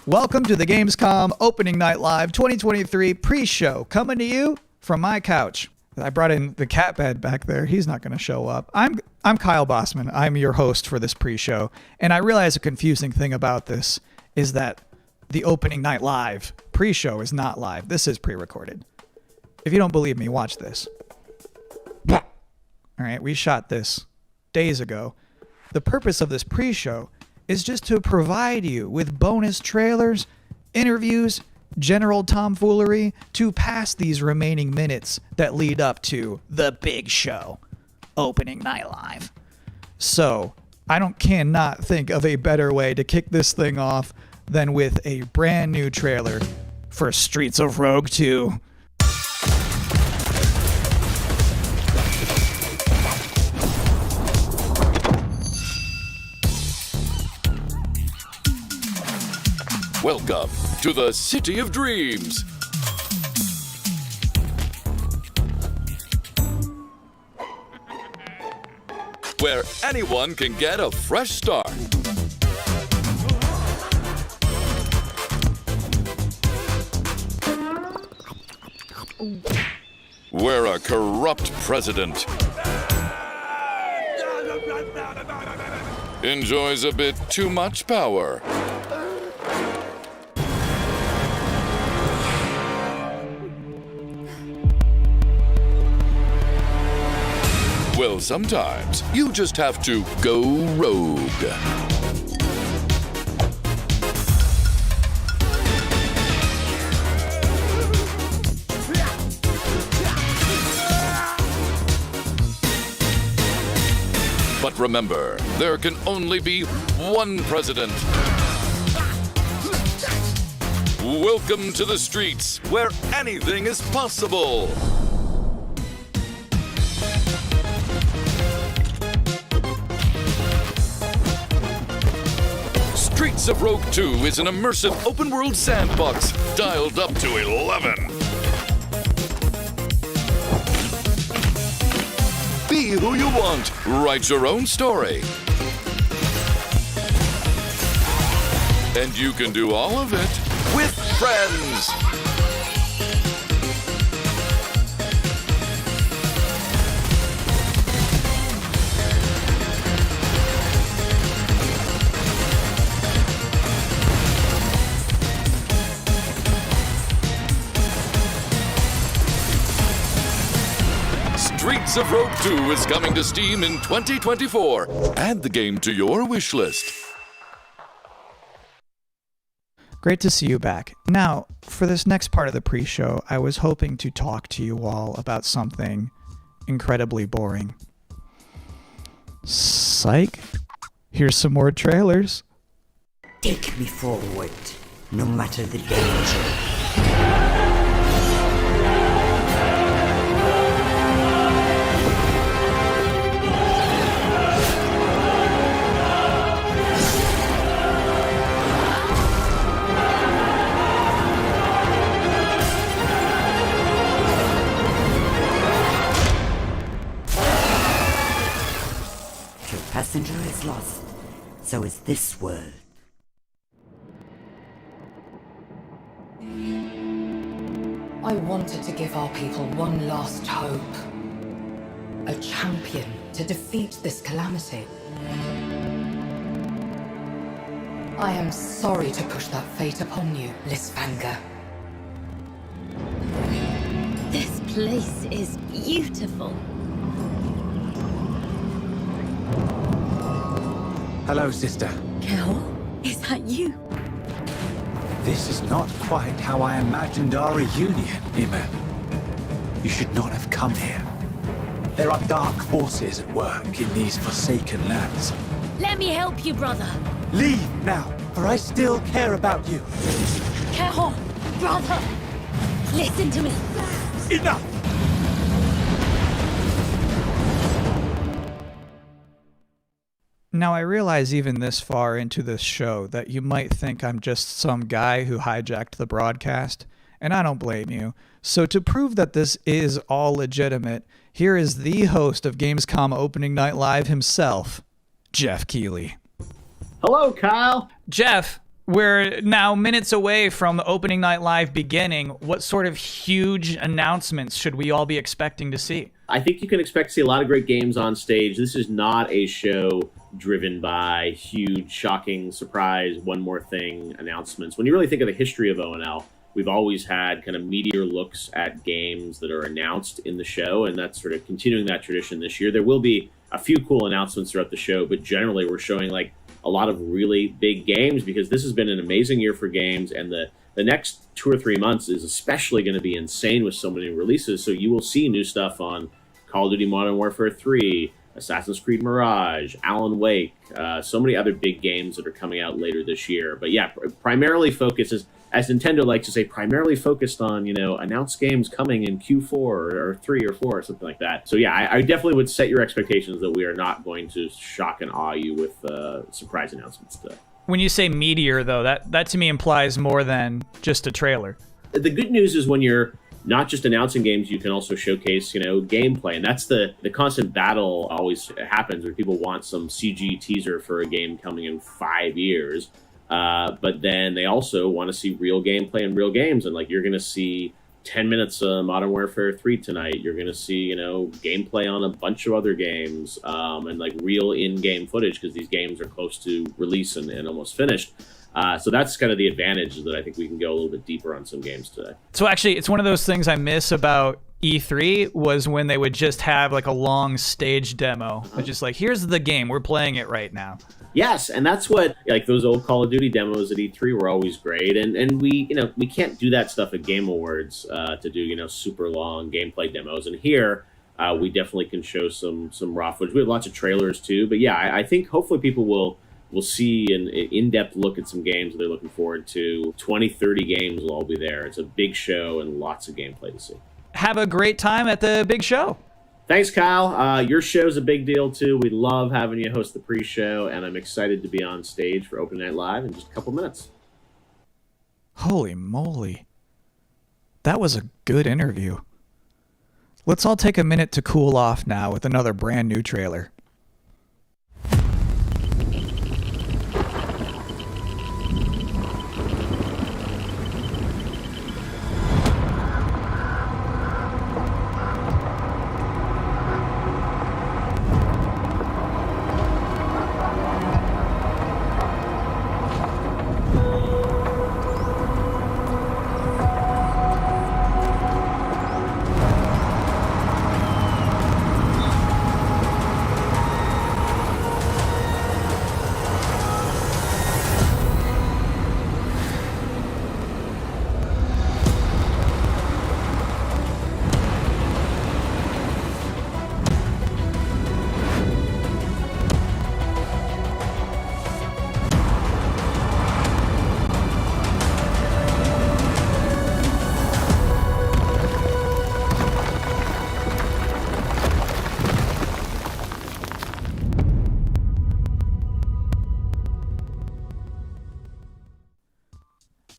Welcome to the Gamescom Opening Night Live 2023 pre-show, coming to you from my couch. I brought in the cat bed back there. He's not going to show up. I'm Kyle Bossman. I'm your host for this pre-show, and I realize a confusing thing about this is that the Opening Night Live pre-show is not live. This is pre-recorded. If you don't believe me, watch this. All right, we shot this days ago. The purpose of this pre-show is just to provide you with bonus trailers, interviews, general tomfoolery to pass these remaining minutes that lead up to the big show, Opening Night Live. So, cannot think of a better way to kick this thing off than with a brand new trailer for Streets of Rogue 2. Welcome to the City of Dreams. Where anyone can get a fresh start. Where a corrupt president enjoys a bit too much power. Well, sometimes you just have to go rogue. But remember, there can only be one president. Welcome to the streets where anything is possible. Streets of Rogue 2 is an immersive open-world sandbox dialed up to 11. Be who you want. Write your own story. And you can do all of it with friends. Streets of Rogue 2 is coming to Steam in 2024. Add the game to your wish list. Great to see you back. Now, for this next part of the pre-show, I was hoping to talk to you all about something incredibly boring. Psych. Here's some more trailers. Take me forward, no matter the danger. Passenger is lost, so is this world. I wanted to give our people one last hope. A champion to defeat this calamity. I am sorry to push that fate upon you, Lisvanger. This place is beautiful. Hello, sister. Kel, is that you? This is not quite how I imagined our reunion, Ima. You should not have come here. There are dark forces at work in these forsaken lands. Let me help you, brother. Leave now, for I still care about you. Kel, brother, listen to me. Enough! Now, I realize even this far into this show that you might think I'm just some guy who hijacked the broadcast, and I don't blame you. So to prove that this is all legitimate, here is the host of Gamescom Opening Night Live himself, Jeff Keighley. Hello, Kyle. Jeff, We're now minutes away from the opening night live beginning. What sort of huge announcements should we all be expecting to see? I think you can expect to see a lot of great games on stage. This is not a show driven by huge, shocking, surprise, one more thing announcements. When you really think of the history of ONL, we've always had kind of meteor looks at games that are announced in the show, and that's sort of continuing that tradition this year. There will be a few cool announcements throughout the show, but generally we're showing like a lot of really big games because this has been an amazing year for games, and the next 2 or 3 months is especially going to be insane with so many releases. So you will see new stuff on Call of Duty Modern Warfare 3, Assassin's Creed Mirage, Alan Wake, so many other big games that are coming out later this year. But yeah, primarily focuses, as Nintendo likes to say, primarily focused on, announced games coming in Q4 or 3 or 4 or something like that. So yeah, I definitely would set your expectations that we are not going to shock and awe you with surprise announcements today. When you say meteor, though, that to me implies more than just a trailer. The good news is when you're not just announcing games, you can also showcase, gameplay. And that's the constant battle always happens where people want some CG teaser for a game coming in 5 years. But then they also want to see real gameplay and real games. And you're going to see 10 minutes of Modern Warfare 3 tonight. You're going to see, gameplay on a bunch of other games, and real in-game footage because these games are close to release and almost finished. So that's kind of the advantage that I think we can go a little bit deeper on some games today. So actually, it's one of those things I miss about E3 was when they would just have a long stage demo. It's just here's the game. We're playing it right now. Yes, and that's what those old Call of Duty demos at E3 were always great, and we can't do that stuff at Game Awards to do super long gameplay demos. And here we definitely can show some raw footage. We have lots of trailers too, but yeah, I think hopefully people will see an in-depth look at some games that they're looking forward to. 20, 30 games will all be there. It's a big show and lots of gameplay to see. Have a great time at the big show. Thanks, Kyle. Your show's a big deal, too. We love having you host the pre-show, and I'm excited to be on stage for Open Night Live in just a couple minutes. Holy moly. That was a good interview. Let's all take a minute to cool off now with another brand new trailer.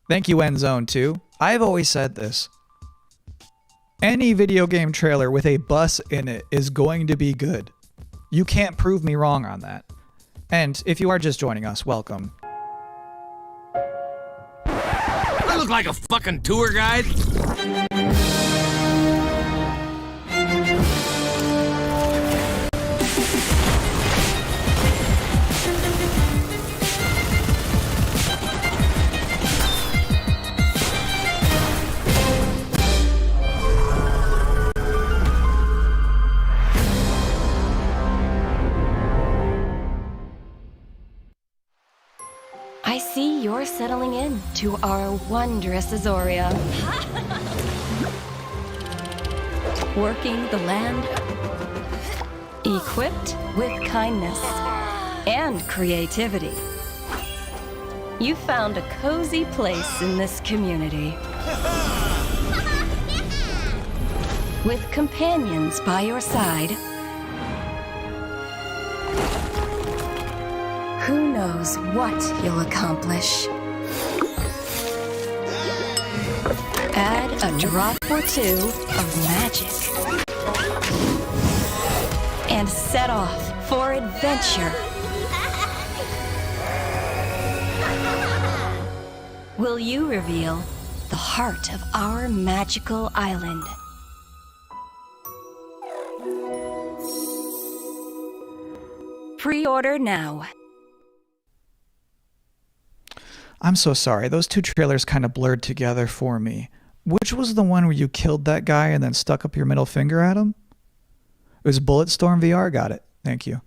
Thank you, Endzone 2. I've always said this. Any video game trailer with a bus in it is going to be good. You can't prove me wrong on that. And if you are just joining us, welcome. I look like a fucking tour guide. I see you're settling in to our wondrous Azoria. Working the land, equipped with kindness and creativity. You found a cozy place in this community. With companions by your side, who knows what you'll accomplish? Add a drop or two of magic and set off for adventure. will you reveal the heart of our magical island? Pre-order now. I'm so sorry. Those two trailers kind of blurred together for me. Which was the one where you killed that guy and then stuck up your middle finger at him? It was Bulletstorm VR. Got it. Thank you.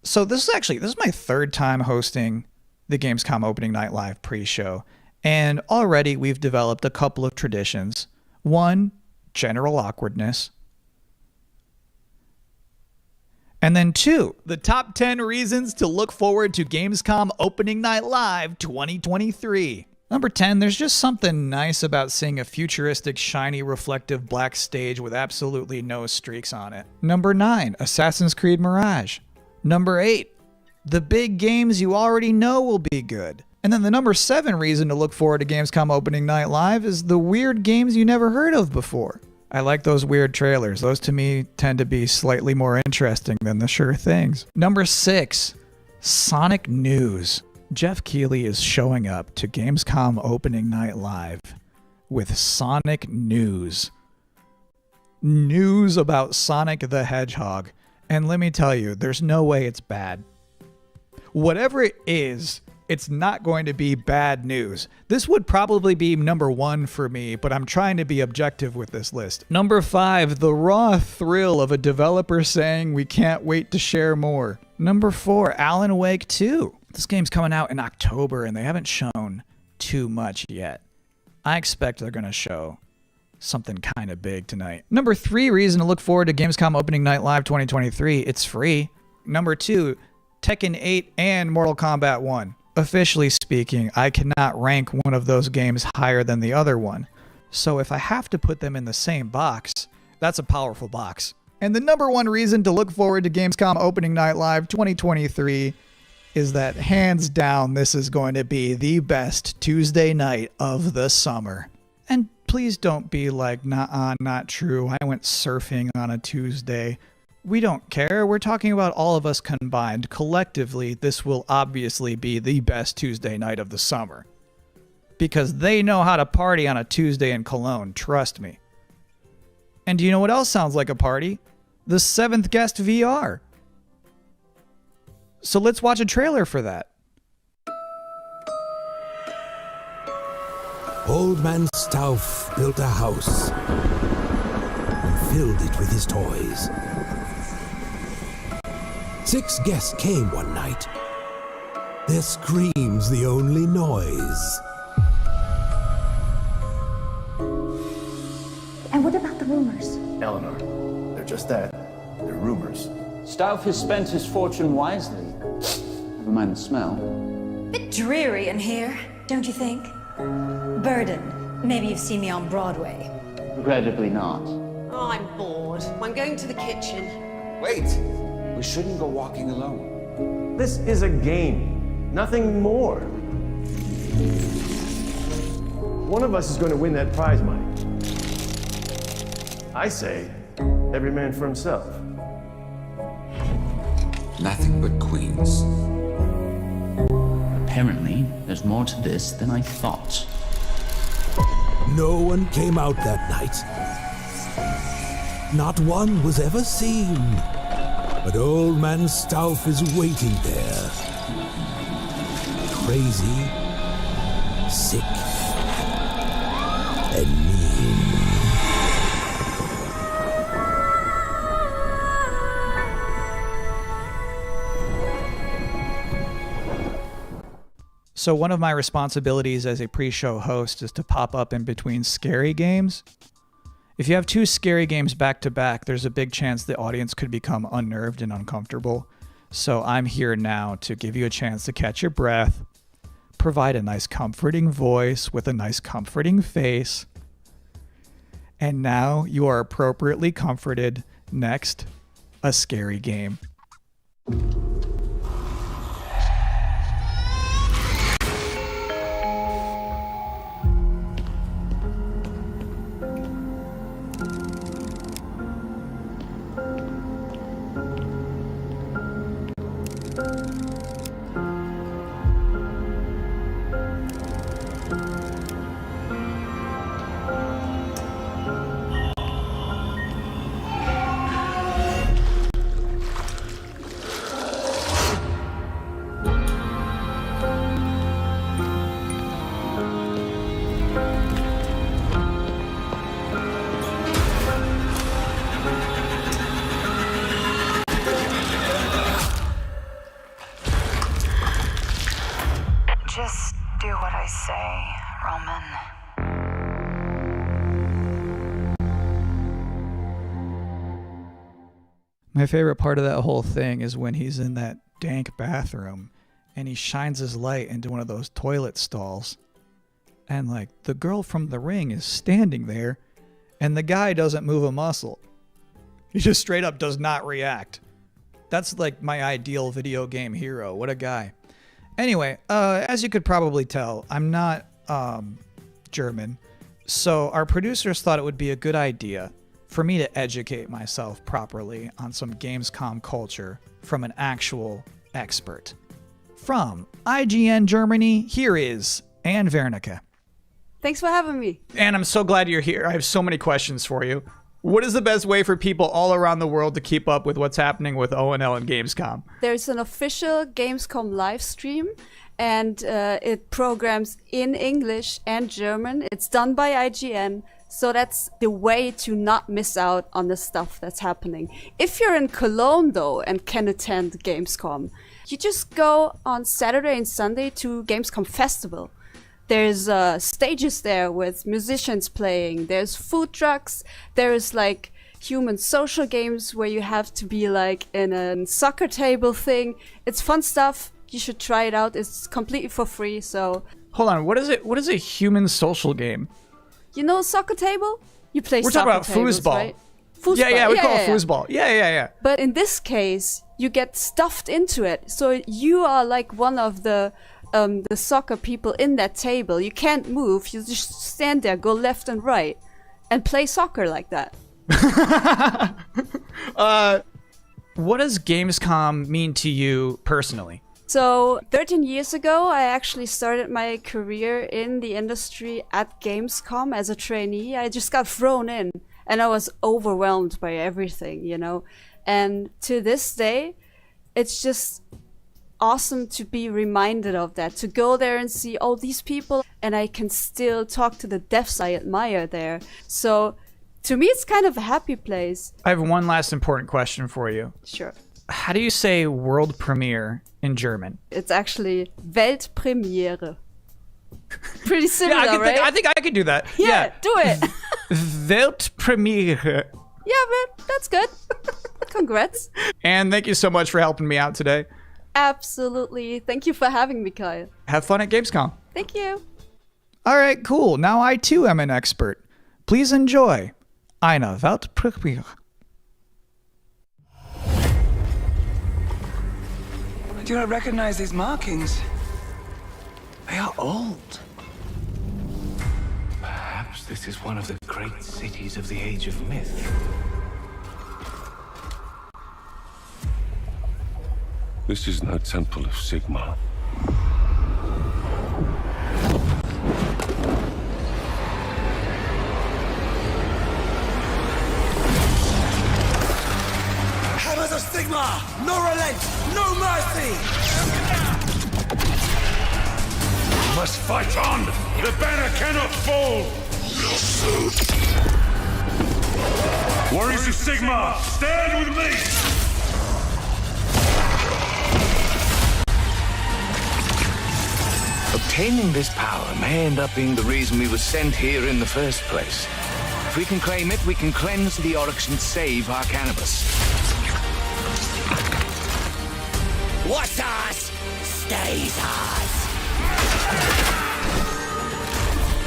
So this is my third time hosting the Gamescom opening night live pre-show. And already we've developed a couple of traditions. One, general awkwardness. And then two, the top 10 reasons to look forward to Gamescom opening night live 2023. Number 10, there's just something nice about seeing a futuristic, shiny, reflective black stage with absolutely no streaks on it. Number 9, Assassin's Creed Mirage. Number 8, the big games you already know will be good. And then the number 7 reason to look forward to Gamescom opening night live is the weird games you never heard of before. I like those weird trailers. Those to me tend to be slightly more interesting than the sure things. Number 6, Sonic News. Jeff Keighley is showing up to Gamescom opening night live with Sonic News. News about Sonic the Hedgehog. And let me tell you, there's no way it's bad. Whatever it is, it's not going to be bad news. This would probably be number 1 for me, but I'm trying to be objective with this list. Number 5, the raw thrill of a developer saying we can't wait to share more. Number 4, Alan Wake 2. This game's coming out in October and they haven't shown too much yet. I expect they're going to show something kind of big tonight. Number 3 reason to look forward to Gamescom opening night live 2023. It's free. Number 2, Tekken 8 and Mortal Kombat 1. Officially speaking, I cannot rank one of those games higher than the other one. So if I have to put them in the same box, that's a powerful box. And the number 1 reason to look forward to Gamescom opening night live 2023 is that hands down, this is going to be the best Tuesday night of the summer. And please don't be like, nah, not true. I went surfing on a Tuesday. We don't care. We're talking about all of us combined. Collectively, this will obviously be the best Tuesday night of the summer. Because they know how to party on a Tuesday in Cologne, trust me. And do you know what else sounds like a party? The 7th Guest VR. So let's watch a trailer for that. Old Man Stauff built a house and filled it with his toys. 6 guests came one night. Their screams the only noise. And what about the rumors? Eleanor, they're just that. They're rumors. Stauff has spent his fortune wisely. Never mind the smell. Bit dreary in here, don't you think? Burden. Maybe you've seen me on Broadway. Regrettably not. Oh, I'm bored. I'm going to the kitchen. Wait! We shouldn't go walking alone. This is a game, nothing more. One of us is going to win that prize money. I say, every man for himself. Nothing but queens. Apparently, there's more to this than I thought. No one came out that night. Not one was ever seen. But Old Man Stauff is waiting there. Crazy, sick, and mean. So one of my responsibilities as a pre-show host is to pop up in between scary games. If you have 2 scary games back to back, there's a big chance the audience could become unnerved and uncomfortable. So I'm here now to give you a chance to catch your breath, provide a nice comforting voice with a nice comforting face. And now you are appropriately comforted. Next, a scary game. say, Roman? My favorite part of that whole thing is when he's in that dank bathroom and he shines his light into one of those toilet stalls. And like the girl from The Ring is standing there and the guy doesn't move a muscle. He just straight up does not react. That's like my ideal video game hero. What a guy. Anyway, as you could probably tell, I'm not German. So our producers thought it would be a good idea for me to educate myself properly on some Gamescom culture from an actual expert. From IGN Germany, here is Anne Wernicke. Thanks for having me. Anne, I'm so glad you're here. I have so many questions for you. What is the best way for people all around the world to keep up with what's happening with ONL and Gamescom? There's an official Gamescom live stream, and it programs in English and German. It's done by IGN, so that's the way to not miss out on the stuff that's happening. If you're in Cologne, though, and can attend Gamescom, you just go on Saturday and Sunday to Gamescom Festival. There's stages there with musicians playing. There's food trucks. There's like human social games where you have to be like in a soccer table thing. It's fun stuff. You should try it out. It's completely for free. So hold on, what is it? What is a human social game? You know soccer table? You play We're soccer talking about tables, foosball. right? Foosball. Yeah, we call it foosball. Yeah. But in this case, you get stuffed into it. So you are like one of the soccer people in that table. You can't move. You just stand there, go left and right, and play soccer like that. What does Gamescom mean to you personally? So 13 years ago, I actually started my career in the industry at Gamescom as a trainee. I just got thrown in, and I was overwhelmed by everything, you know. And to this day, it's just awesome to be reminded of that, to go there and see all these people, and I can still talk to the devs I admire there. So to me, it's kind of a happy place. I have one last important question for you. Sure. How do you say world premiere in German? It's actually Weltpremiere. Pretty similar, right? I think I could do that. Yeah, do it. Weltpremiere. Yeah, but that's good. Congrats. And thank you so much for helping me out today. Absolutely. Thank you for having me, Kyle. Have fun at Gamescom. Thank you. All right, cool. Now I too am an expert. Please enjoy eine Weltpremiere. I do not recognize these markings. They are old. Perhaps this is one of the great cities of the Age of Myth. This is no temple of Sigma. Hammers of Sigma! No relent! No mercy! We must fight on! The banner cannot fall! Warriors of Sigma, stand with me! Obtaining this power may end up being the reason we were sent here in the first place. If we can claim it, we can cleanse the Oryx and save our cannabis. What's ours stays ours.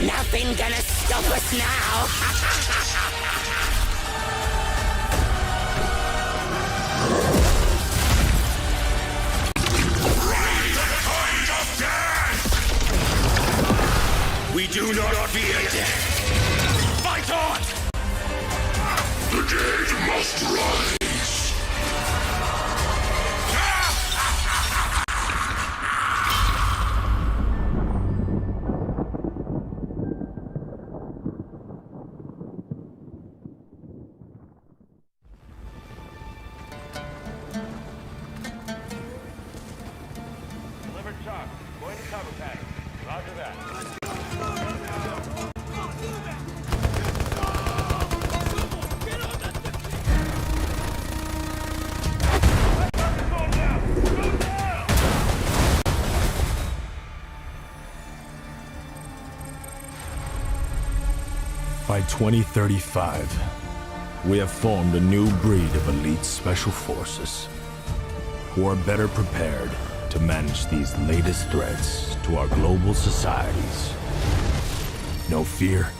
Nothing gonna stop us now. We do not fear death. Fight on! The dead must rise. 2035, we have formed a new breed of elite special forces who are better prepared to manage these latest threats to our global societies. No fear,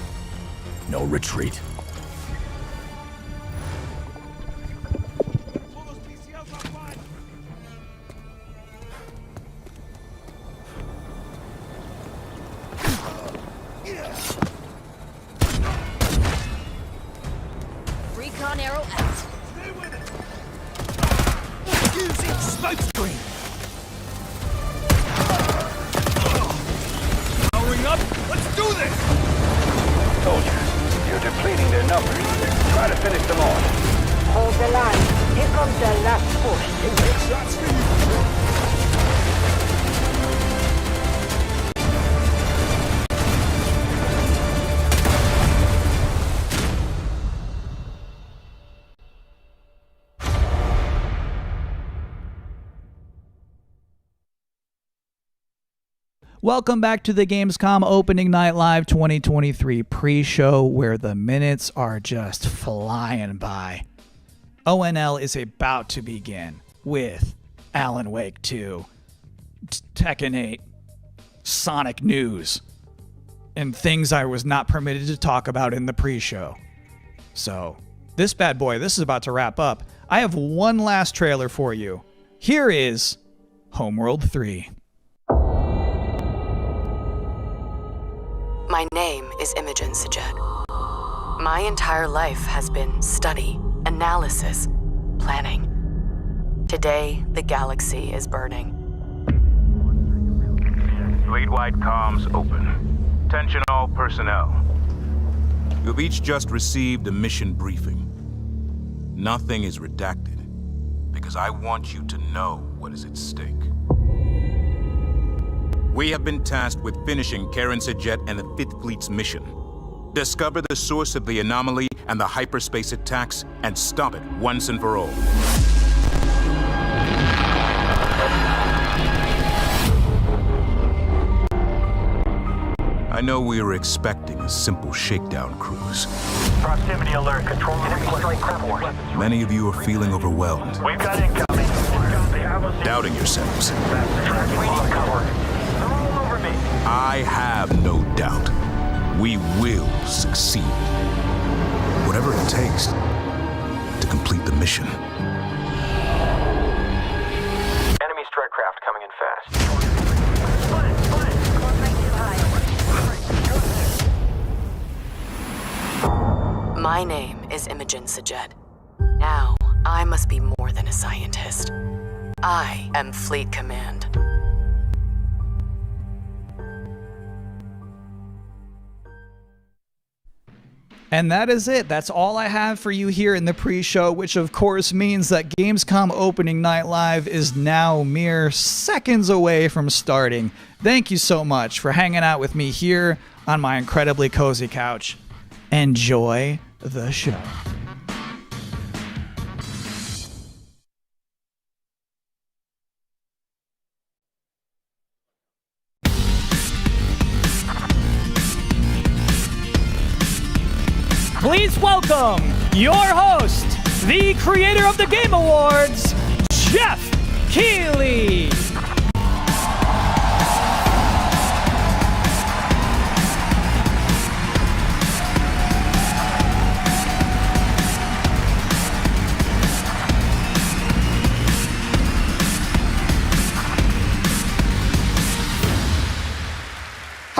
no retreat. Recon arrow out. Stay with it. Using smoke screen. Powering up? Let's do this! Soldiers, you're depleting their numbers. Try to finish them off. Hold the line. Here comes the last push. Shots for you. Welcome back to the Gamescom Opening Night Live 2023 pre-show, where the minutes are just flying by. ONL is about to begin with Alan Wake 2, Tekken 8, Sonic news, and things I was not permitted to talk about in the pre-show. So, this bad boy, this is about to wrap up. I have one last trailer for you. Here is Homeworld 3. My name is CruznMJD. My entire life has been study, analysis, planning. Today, the galaxy is burning. Fleet-wide comms open. Attention all personnel. You've each just received a mission briefing. Nothing is redacted, because I want you to know what is at stake. We have been tasked with finishing CruznMJD and the 5th Fleet's mission. Discover the source of the anomaly and the hyperspace attacks, and stop it once and for all. I know we were expecting a simple shakedown cruise. Proximity alert. Control enemy strike craft force. Many of you are feeling overwhelmed, We've got incoming. doubting yourselves. Reading cover. They're all over me. I have no doubt. We will succeed. Whatever it takes to complete the mission. Enemy strike craft coming in fast. My name is CruznMJD. Now, I must be more than a scientist. I am Fleet Command. And that is it. That's all I have for you here in the pre-show, which of course means that Gamescom Opening Night Live is now mere seconds away from starting. Thank you so much for hanging out with me here on my incredibly cozy couch. Enjoy the show. Please welcome your host, the creator of the Game Awards, Jeff Keighley.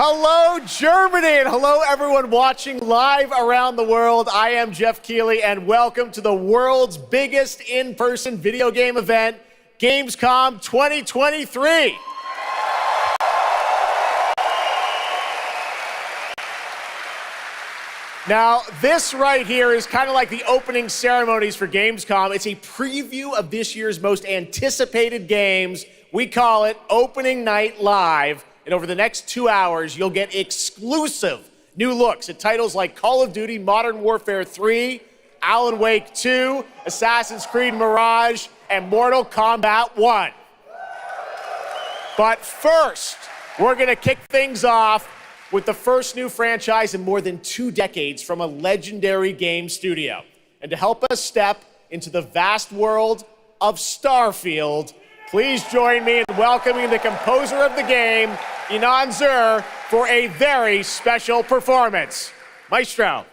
Hello, Germany, and hello, everyone watching live around the world. I am Jeff Keighley, and welcome to the world's biggest in-person video game event, Gamescom 2023. Now, this right here is kind of like the opening ceremonies for Gamescom. It's a preview of this year's most anticipated games. We call it Opening Night Live. And over the next 2 hours, you'll get exclusive new looks at titles like Call of Duty Modern Warfare 3, Alan Wake 2, Assassin's Creed Mirage, and Mortal Kombat 1. But first, we're going to kick things off with the first new franchise in more than 2 decades from a legendary game studio. And to help us step into the vast world of Starfield, please join me in welcoming the composer of the game, Inan Zur, for a very special performance. Maestro.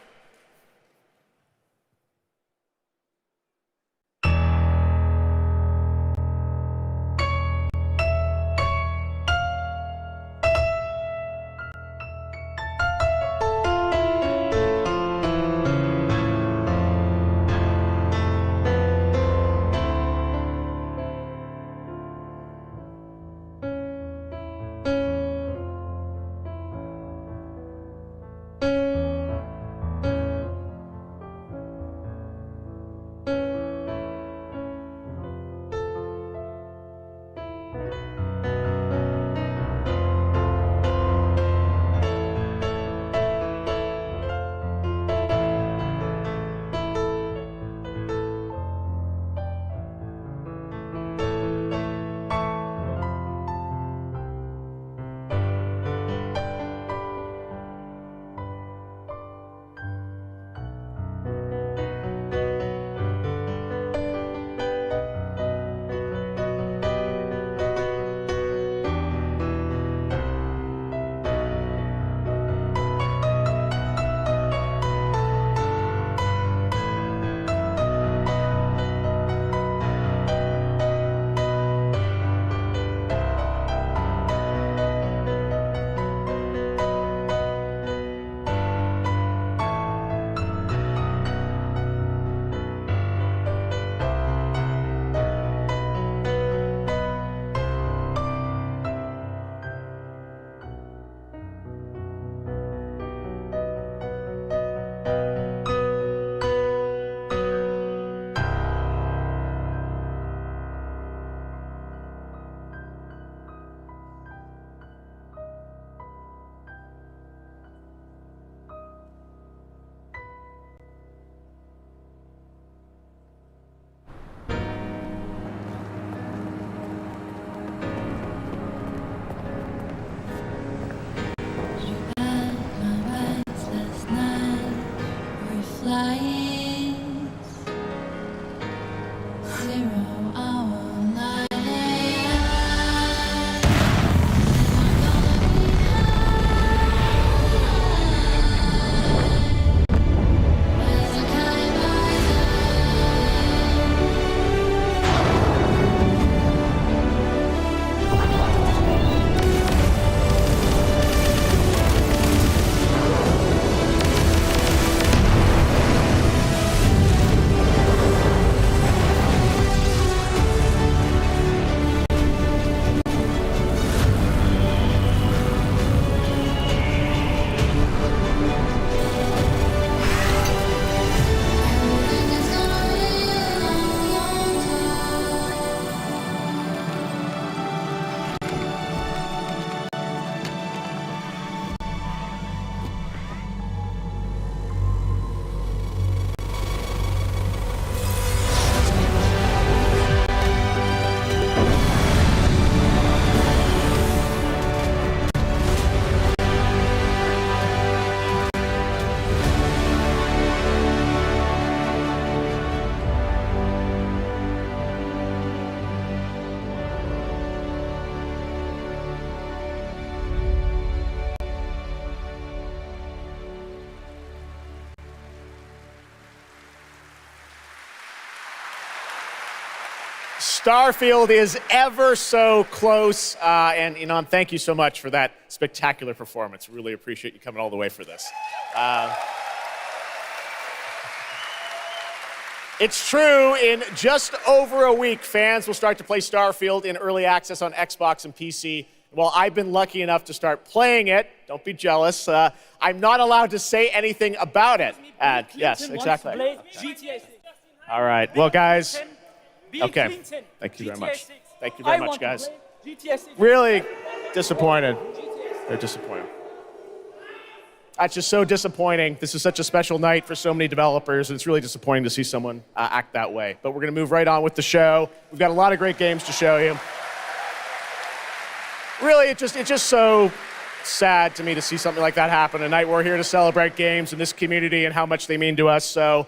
Starfield is ever so close. And Inan, thank you so much for that spectacular performance. Really appreciate you coming all the way for this. It's true, in just over a week, fans will start to play Starfield in early access on Xbox and PC. Well, I've been lucky enough to start playing it. Don't be jealous. I'm not allowed to say anything about it. Yes, exactly. All right. Well, guys. Okay. Thank you very much. Thank you very much, guys. Really disappointed. They're disappointed. That's just so disappointing. This is such a special night for so many developers, and it's really disappointing to see someone act that way. But we're going to move right on with the show. We've got a lot of great games to show you. Really, it's just so sad to me to see something like that happen tonight. We're here to celebrate games in this community and how much they mean to us. So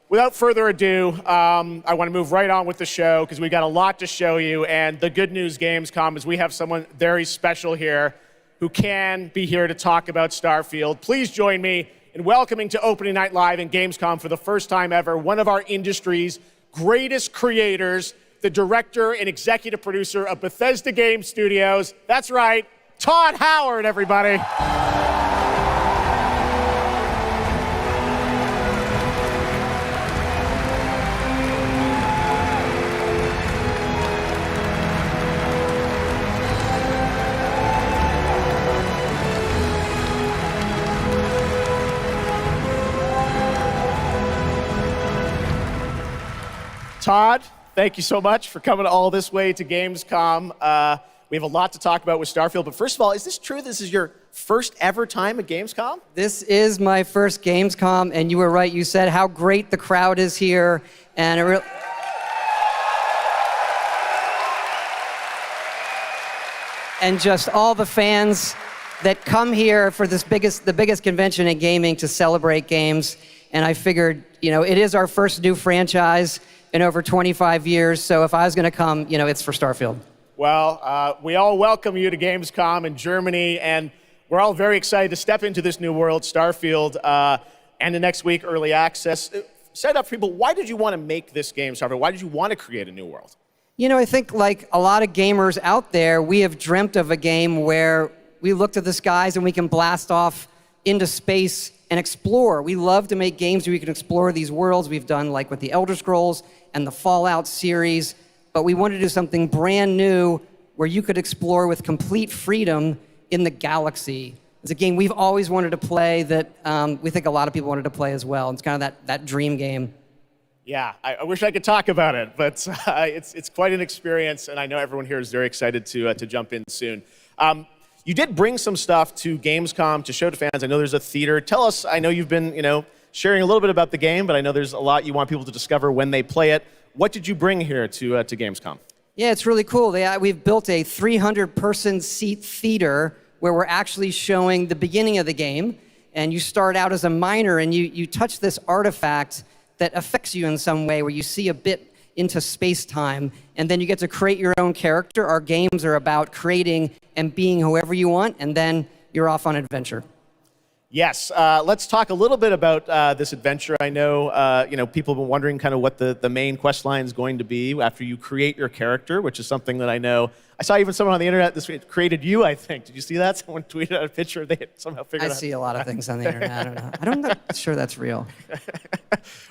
without further ado, I want to move right on with the show because we've got a lot to show you. And the good news, Gamescom, is we have someone very special here who can be here to talk about Starfield. Please join me in welcoming to Opening Night Live in Gamescom for the first time ever, one of our industry's greatest creators, the director and executive producer of Bethesda Game Studios. That's right, Todd Howard, everybody. Todd, thank you so much for coming all this way to Gamescom. We have a lot to talk about with Starfield, but first of all, is this true? This is your first ever time at Gamescom? This is my first Gamescom, and you were right. You said how great the crowd is here, and and just all the fans that come here for the biggest convention in gaming to celebrate games. And I figured, it is our first new franchise in over 25 years, so if I was going to come, it's for Starfield. Well, we all welcome you to Gamescom in Germany, and we're all very excited to step into this new world, Starfield, and the next week, early access. Set up for people, why did you want to make this game, Starfield? Why did you want to create a new world? I think like a lot of gamers out there, we have dreamt of a game where we look to the skies and we can blast off into space and explore. We love to make games where we can explore these worlds. We've done like with the Elder Scrolls and the Fallout series, but we wanted to do something brand new where you could explore with complete freedom in the galaxy. It's a game we've always wanted to play that we think a lot of people wanted to play as well. It's kind of that dream game. Yeah, I wish I could talk about it, but it's quite an experience, and I know everyone here is very excited to jump in soon. You did bring some stuff to Gamescom to show to fans. I know there's a theater. Tell us, I know you've been, sharing a little bit about the game, but I know there's a lot you want people to discover when they play it. What did you bring here to Gamescom? Yeah, it's really cool. We've built a 300-person seat theater where we're actually showing the beginning of the game, and you start out as a miner, and you touch this artifact that affects you in some way, where you see a bit into space-time, and then you get to create your own character. Our games are about creating and being whoever you want, and then you're off on adventure. Yes, let's talk a little bit about this adventure. I know, people have been wondering kind of what the main quest line is going to be after you create your character, which is something that I know. I saw even someone on the internet this week created you, I think. Did you see that? Someone tweeted out a picture. They had somehow figured out. I see a lot of things on the internet. I don't know. I'm not sure that's real.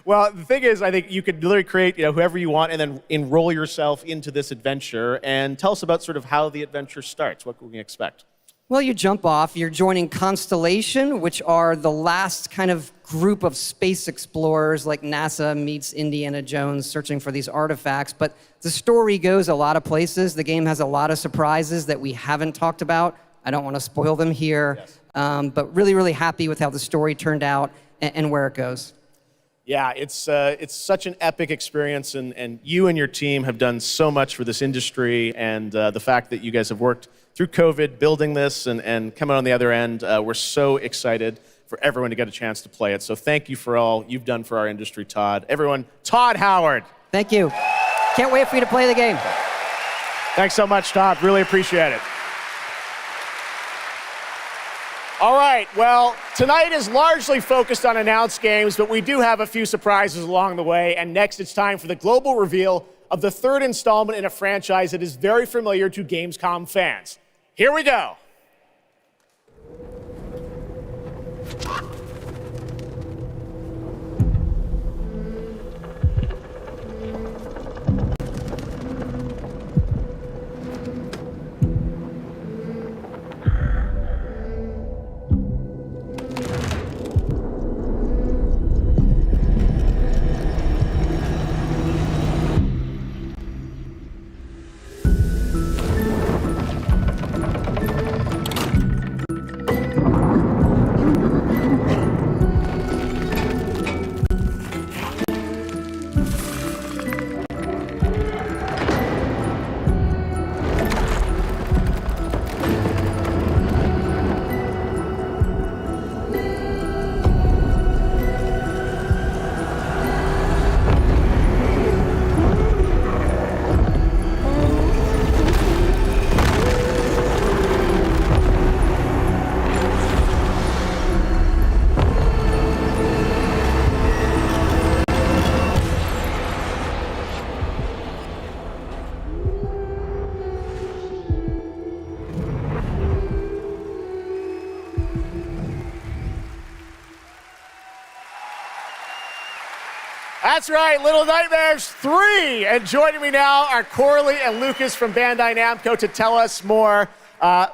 Well, the thing is, I think you could literally create whoever you want and then enroll yourself into this adventure. And tell us about sort of how the adventure starts. What can we expect? Well, you jump off. You're joining Constellation, which are the last kind of group of space explorers, like NASA meets Indiana Jones searching for these artifacts. But the story goes a lot of places. The game has a lot of surprises that we haven't talked about. I don't want to spoil them here, yes. But really, really happy with how the story turned out and where it goes. Yeah, it's such an epic experience, and you and your team have done so much for this industry, and the fact that you guys have worked through COVID, building this and coming on the other end, we're so excited for everyone to get a chance to play it. So thank you for all you've done for our industry, Todd. Everyone, Todd Howard. Thank you. Can't wait for you to play the game. Thanks so much, Todd. Really appreciate it. All right, well, tonight is largely focused on announced games, but we do have a few surprises along the way. And next, it's time for the global reveal of the third installment in a franchise that is very familiar to Gamescom fans. Here we go. That's right, Little Nightmares 3. And joining me now are Corley and Lucas from Bandai Namco to tell us more.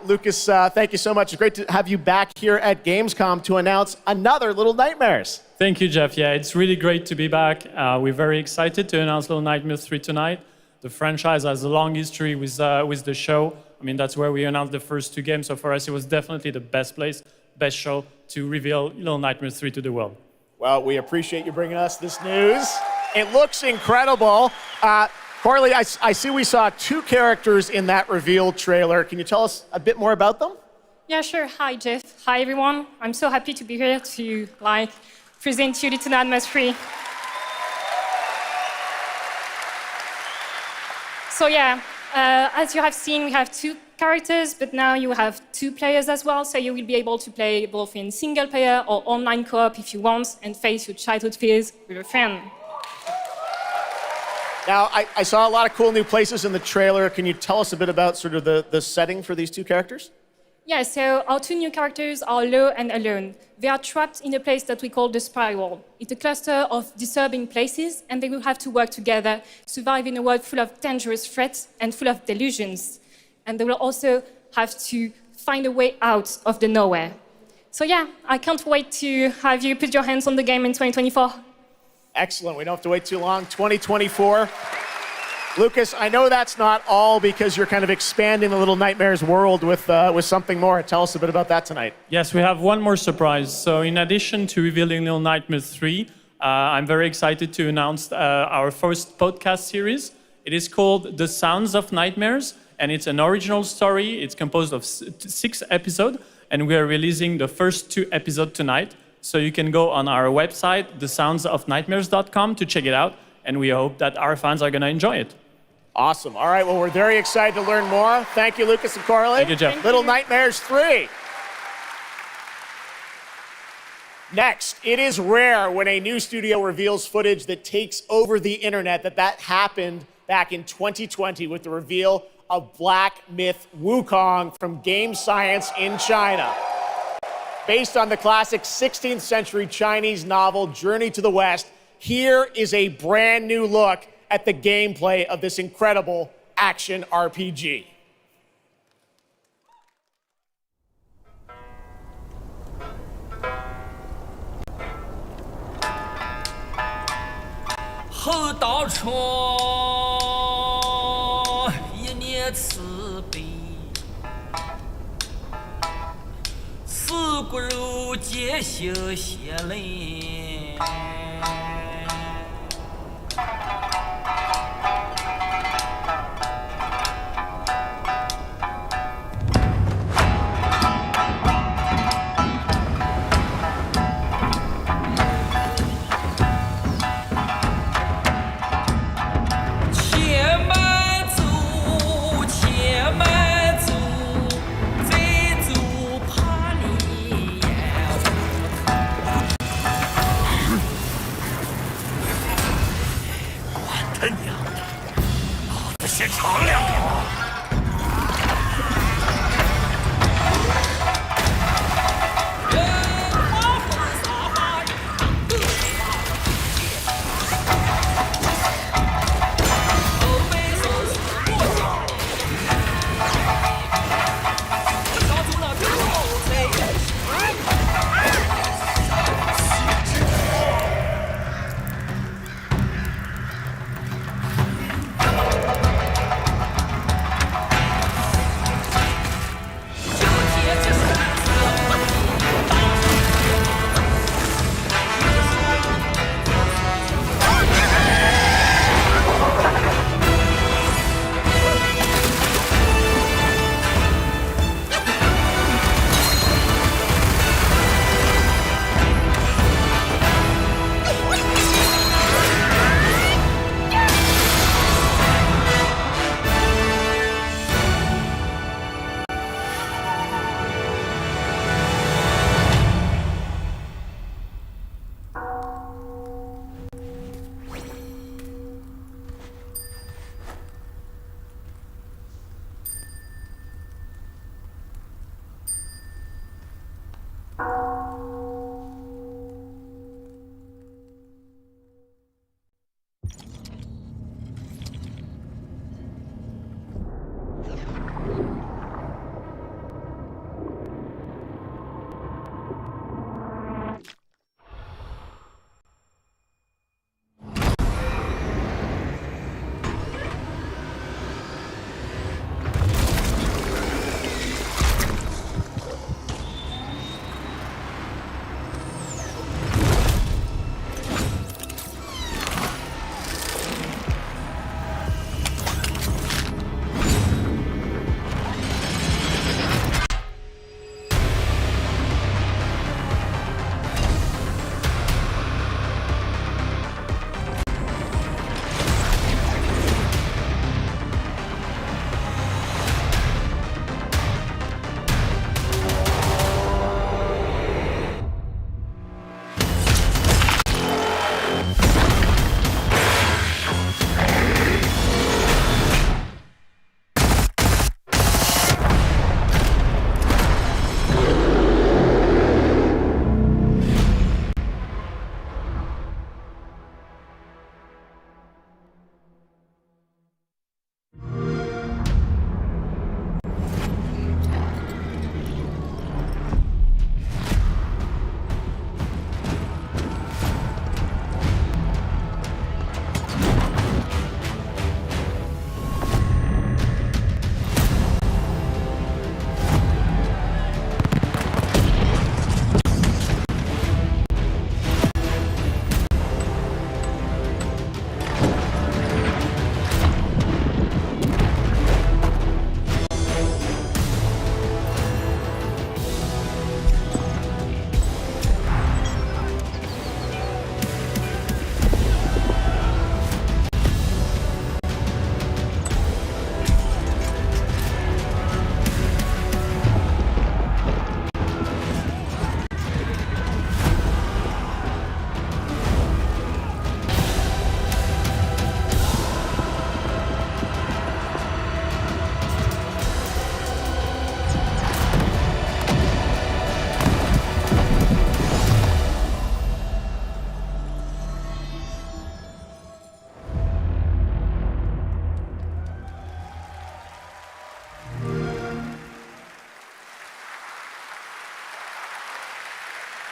Lucas, thank you so much. It's great to have you back here at Gamescom to announce another Little Nightmares. Thank you, Jeff. Yeah, it's really great to be back. We're very excited to announce Little Nightmares 3 tonight. The franchise has a long history with the show. I mean, that's where we announced the first 2 games. So for us, it was definitely the best place, best show to reveal Little Nightmares 3 to the world. Well, we appreciate you bringing us this news. It looks incredible. Corley, I see we saw 2 characters in that reveal trailer. Can you tell us a bit more about them? Yeah, sure. Hi, Jeff. Hi, everyone. I'm so happy to be here to present you Little Nightmares 3. So yeah, as you have seen, we have 2 characters, but now you have 2 players as well, so you will be able to play both in single player or online co-op if you want, and face your childhood fears with a friend. Now, I saw a lot of cool new places in the trailer. Can you tell us a bit about sort of the setting for these 2 characters? Yeah, so our 2 new characters are Lo and Alone. They are trapped in a place that we call the Spiral. It's a cluster of disturbing places, and they will have to work together, survive in a world full of dangerous threats and full of delusions. And they will also have to find a way out of the nowhere. So yeah, I can't wait to have you put your hands on the game in 2024. Excellent. We don't have to wait too long. 2024. Lucas, I know that's not all because you're kind of expanding the Little Nightmares world with something more. Tell us a bit about that tonight. Yes, we have one more surprise. So in addition to revealing Little Nightmares 3, I'm very excited to announce our first podcast series. It is called The Sounds of Nightmares, and it's an original story. It's composed of 6 episodes, and we are releasing the first 2 episodes tonight. So you can go on our website, thesoundsofnightmares.com, to check it out, and we hope that our fans are going to enjoy it. Awesome. All right, well, we're very excited to learn more. Thank you, Lucas and Corley. Thank you, Jeff. Little Nightmares 3. Next, it is rare when a new studio reveals footage that takes over the internet. That happened back in 2020 with the reveal of Black Myth Wukong from Game Science in China. Based on the classic 16th century Chinese novel Journey to the West, here is a brand new look at the gameplay of this incredible action RPG.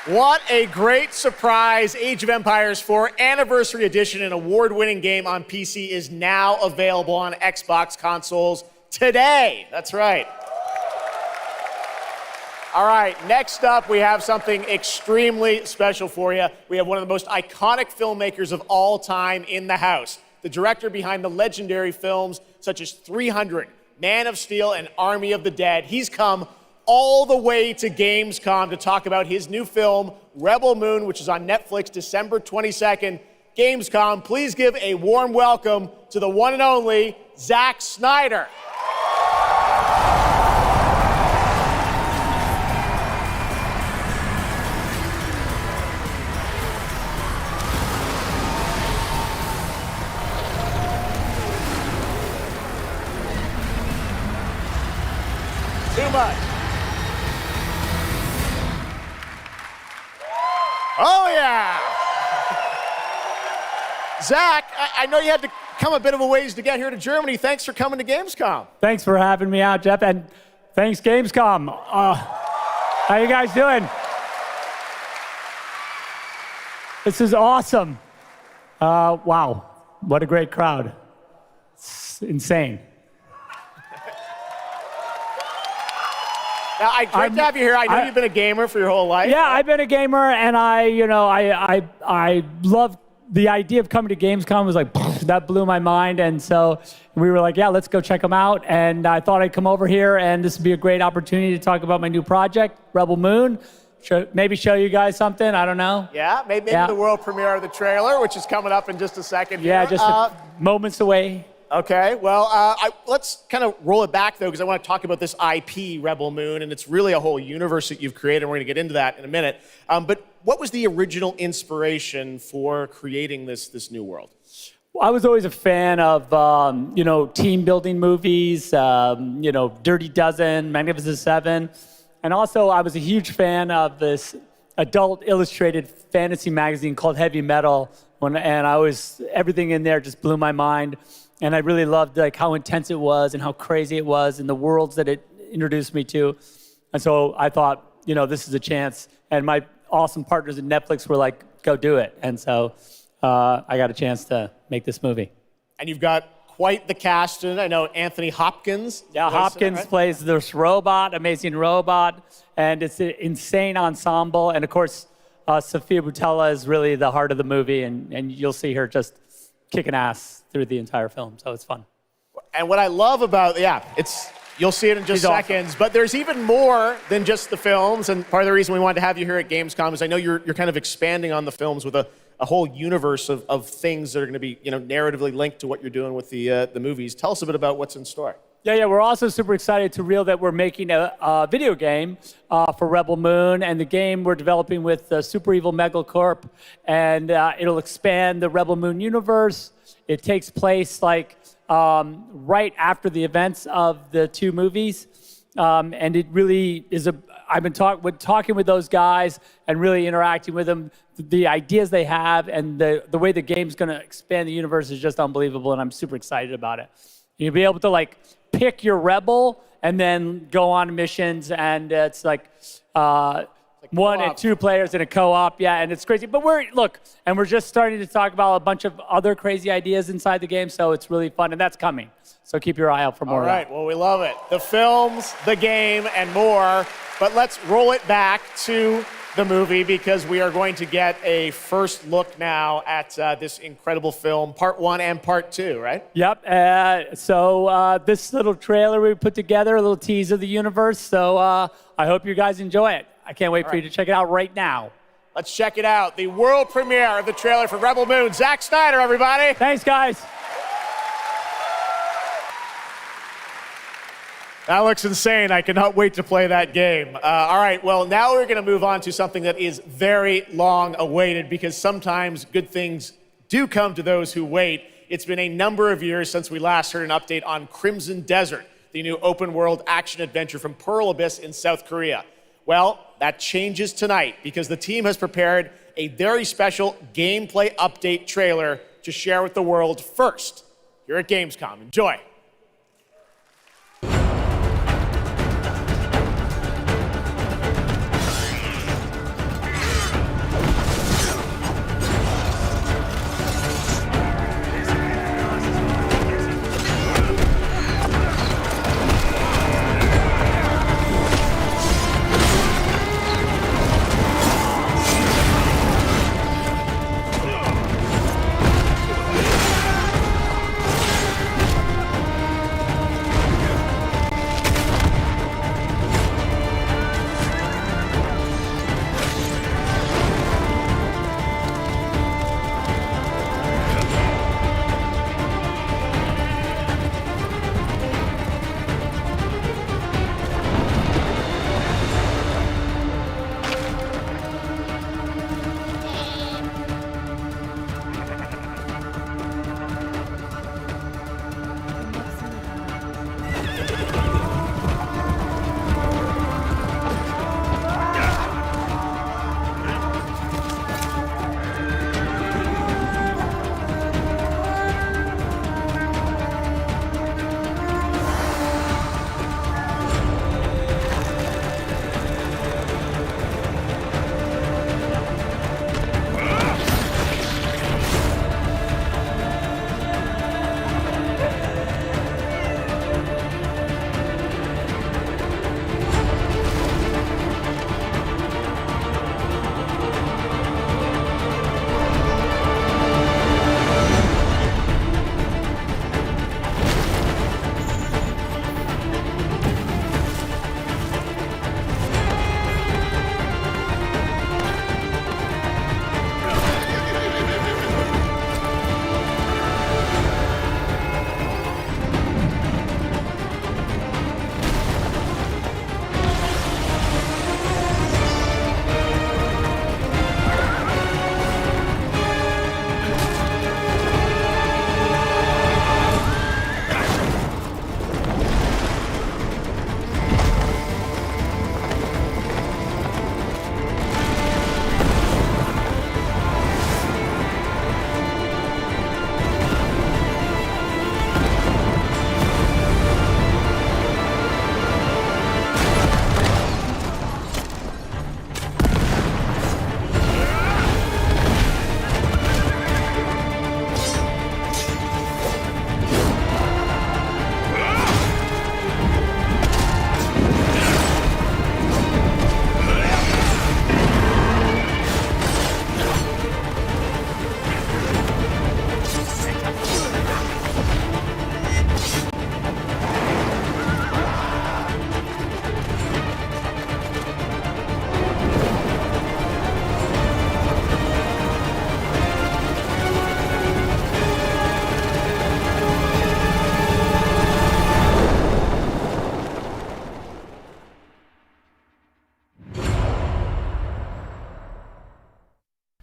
What a great surprise. Age of Empires 4 Anniversary Edition, an award-winning game on PC, is now available on Xbox consoles today. That's right. All right, next up, we have something extremely special for you. We have one of the most iconic filmmakers of all time in the house. The director behind the legendary films such as 300, Man of Steel, and Army of the Dead. He's come all the way to Gamescom to talk about his new film, Rebel Moon, which is on Netflix December 22nd. Gamescom, please give a warm welcome to the one and only Zack Snyder. Too much. Oh, yeah. Zach, I know you had to come a bit of a ways to get here to Germany. Thanks for coming to Gamescom. Thanks for having me out, Jeff, and thanks, Gamescom. How you guys doing? This is awesome. Wow, what a great crowd. It's insane. Now, great to have you here. I know you've been a gamer for your whole life. Yeah, I've been a gamer, and I love the idea of coming to Gamescom. Was like, that blew my mind, and so we were like, yeah, let's go check them out. And I thought I'd come over here, and this would be a great opportunity to talk about my new project, Rebel Moon. Maybe show you guys something. I don't know. Yeah, maybe the world premiere of the trailer, which is coming up in just a second. Yeah, just moments away. Okay, well, let's kind of roll it back, though, because I want to talk about this IP, Rebel Moon, and it's really a whole universe that you've created, and we're going to get into that in a minute. But what was the original inspiration for creating this new world? Well, I was always a fan of, team building movies, Dirty Dozen, Magnificent Seven, and also I was a huge fan of this adult illustrated fantasy magazine called Heavy Metal, and everything in there just blew my mind. And I really loved how intense it was and how crazy it was and the worlds that it introduced me to. And so I thought, this is a chance. And my awesome partners at Netflix were like, go do it. And so I got a chance to make this movie. And you've got quite the cast in it. I know Anthony Hopkins. Yeah, Hopkins plays this robot, amazing robot. And it's an insane ensemble. And of course, Sofia Boutella is really the heart of the movie. And you'll see her just kicking ass through the entire film, so it's fun. And what I love about, you'll see it in just seconds, but there's even more than just the films, and part of the reason we wanted to have you here at Gamescom is I know you're kind of expanding on the films with a whole universe of things that are going to be, narratively linked to what you're doing with the movies. Tell us a bit about what's in store. Yeah, we're also super excited to reveal that we're making a video game for Rebel Moon, and the game we're developing with Super Evil Megacorp, and it'll expand the Rebel Moon universe. It takes place right after the events of the two movies, and it really is I've been talking with those guys and really interacting with them. The ideas they have and the way the game's going to expand the universe is just unbelievable, and I'm super excited about it. You'll be able to pick your rebel and then go on missions, and it's one and two players in a co-op, and it's crazy. But we're just starting to talk about a bunch of other crazy ideas inside the game, so it's really fun, and that's coming. So keep your eye out for more. All right, well, we love it. The films, the game, and more. But let's roll it back to the movie, because we are going to get a first look now at this incredible film, part 1 and part 2, right? Yep. So this little trailer we put together, a little tease of the universe. So I hope you guys enjoy it. I can't wait for you to check it out right now. Let's check it out. The world premiere of the trailer for Rebel Moon. Zack Snyder, everybody. Thanks, guys. That looks insane. I cannot wait to play that game. All right, well, now we're going to move on to something that is very long awaited, because sometimes good things do come to those who wait. It's been a number of years since we last heard an update on Crimson Desert, the new open world action adventure from Pearl Abyss in South Korea. Well, that changes tonight, because the team has prepared a very special gameplay update trailer to share with the world first here at Gamescom. Enjoy.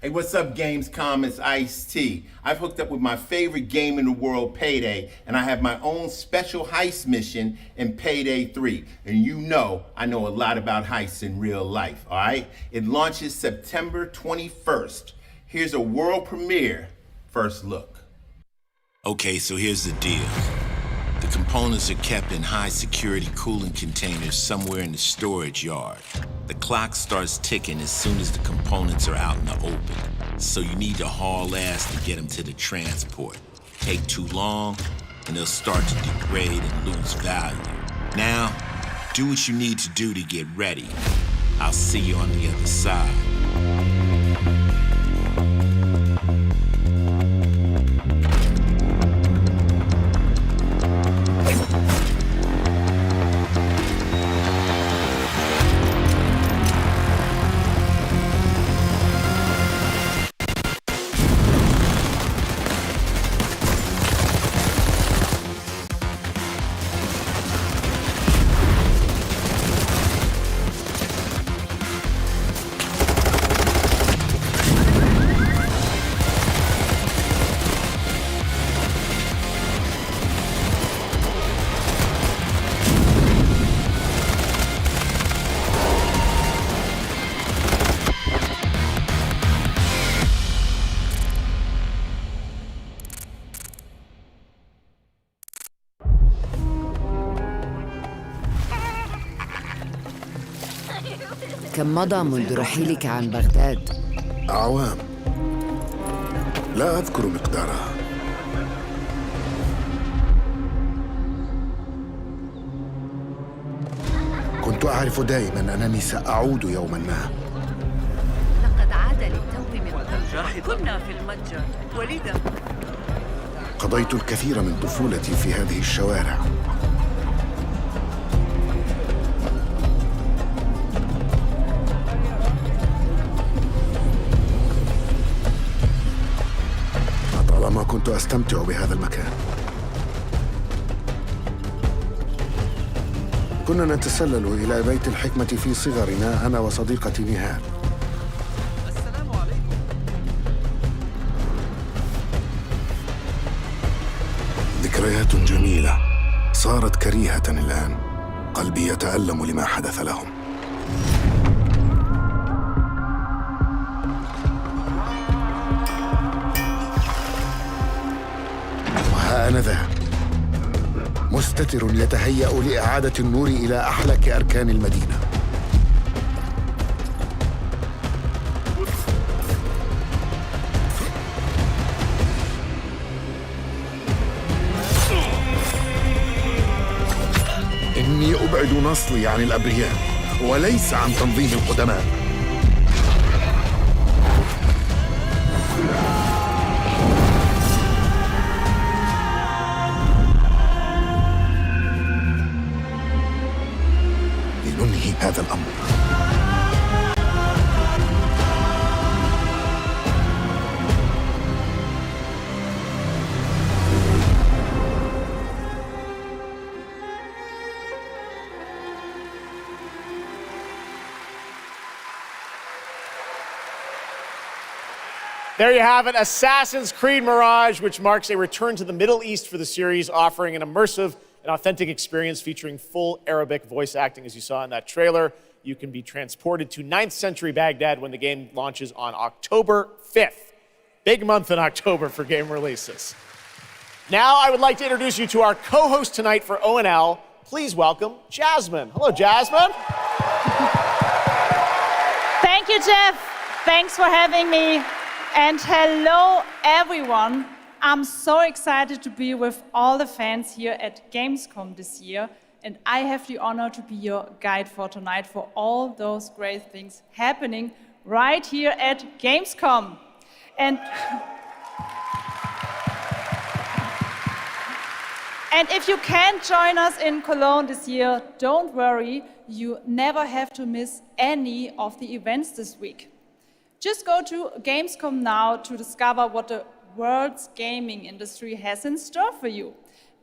Hey, what's up, Gamescom? It's Ice-T. I've hooked up with my favorite game in the world, Payday, and I have my own special heist mission in Payday 3. And you know I know a lot about heists in real life, all right? It launches September 21st. Here's a world premiere first look. Okay, so here's the deal. The components are kept in high security cooling containers somewhere in the storage yard. The clock starts ticking as soon as the components are out in the open. So you need to haul ass to get them to the transport. Take too long, and they'll start to degrade and lose value. Now, do what you need to do to get ready. I'll see you on the other side. كم مضى منذ رحيلك عن بغداد؟ أعوام لا أذكر مقدارها. كنت أعرف دائما أنني سأعود يوما ما. لقد عاد للتو من قبل. كنا في المتجر ولذا قضيت الكثير من طفولتي في هذه الشوارع. طالما كنت أستمتع بهذا المكان. كنا نتسلل إلى بيت الحكمة في صغرنا أنا وصديقتي نهال. السلام عليكم. ذكريات جميلة صارت كريهة الآن. قلبي يتألم لما حدث لهم. أنا ذا مستتر يتهيأ لإعادة النور إلى أحلك أركان المدينة. إني أبعد نصلي عن الأبرياء وليس عن تنظيم القدماء. هذا الأمر. There you have it, Assassin's Creed Mirage, which marks a return to the Middle East for the series, offering an immersive an authentic experience featuring full Arabic voice acting, as you saw in that trailer. You can be transported to 9th century Baghdad when the game launches on October 5th. Big month in October for game releases. Now I would like to introduce you to our co-host tonight for ONL. Please welcome Jasmine. Hello, Jasmine. Thank you, Jeff. Thanks for having me. And hello, everyone. I'm so excited to be with all the fans here at Gamescom this year, and I have the honor to be your guide for tonight for all those great things happening right here at Gamescom. And if you can't join us in Cologne this year, don't worry, you never have to miss any of the events this week. Just go to Gamescom now to discover what the world's gaming industry has in store for you.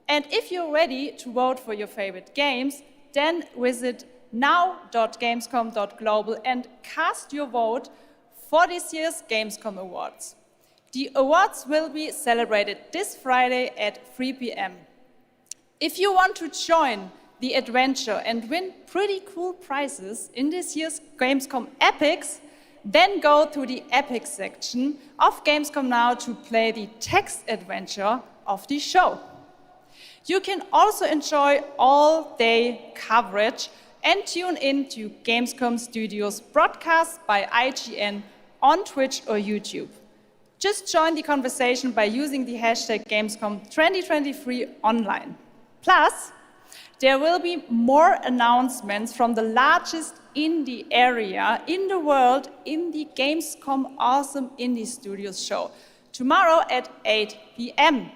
And if you're ready to vote for your favorite games, then visit now.gamescom.global and cast your vote for this year's Gamescom Awards. The awards will be celebrated this Friday at 3 p.m. If you want to join the adventure and win pretty cool prizes in this year's Gamescom Epics, then go to the Epics section of Gamescom Now to play the text adventure of the show. You can also enjoy all-day coverage and tune in to Gamescom Studios broadcasts by IGN on Twitch or YouTube. Just join the conversation by using the hashtag Gamescom 2023 online. Plus, there will be more announcements from the largest indie area in the world in the Gamescom Awesome Indie Studios show tomorrow at 8 p.m.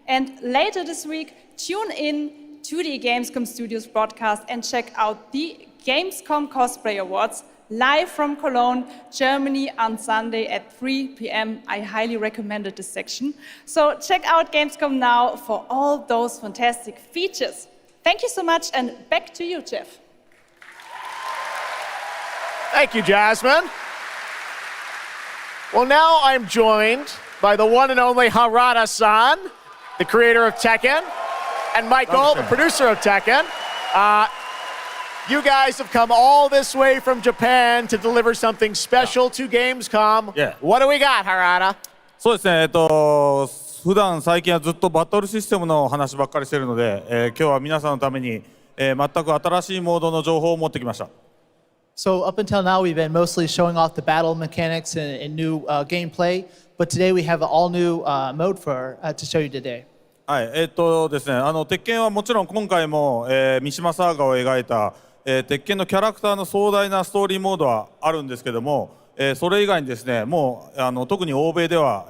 And later this week, tune in to the Gamescom Studios broadcast and check out the Gamescom Cosplay Awards live from Cologne, Germany on Sunday at 3 p.m. I highly recommended this section. So check out Gamescom Now for all those fantastic features. Thank you so much, and back to you, Jeff. Thank you, Jasmine. Well, now I'm joined by the one and only Harada-san, the creator of Tekken, and Michael, the producer of Tekken. You guys have come all this way from Japan to deliver something special to Gamescom. Yeah. What do we got, Harada? そうですね、普段最近はずっとバトルシステムの話ばっかりしてるので、今日は皆さんのために、全く新しいモードの情報を持ってきました。So up until now, we've been mostly showing off the battle mechanics and new gameplay, but today we have an all-new mode to show you today. はい、ですね、鉄拳はもちろん今回も、三島サーガを描いた、鉄拳のキャラクターの壮大なストーリーモードはあるんですけども、それ以外にですね、もう特に欧米では、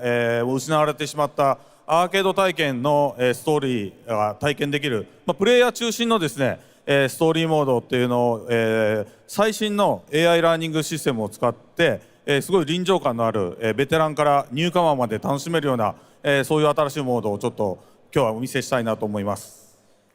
失われてしまったアーケード体験の、ストーリーが体験できる、プレイヤー中心のですね、ストーリーモードっていうのを、最新の AI ラーニングシステムを使って、すごい臨場感のある、ベテランからニューカマーまで楽しめるような、そういう新しいモードをちょっと今日はお見せしたいなと思います。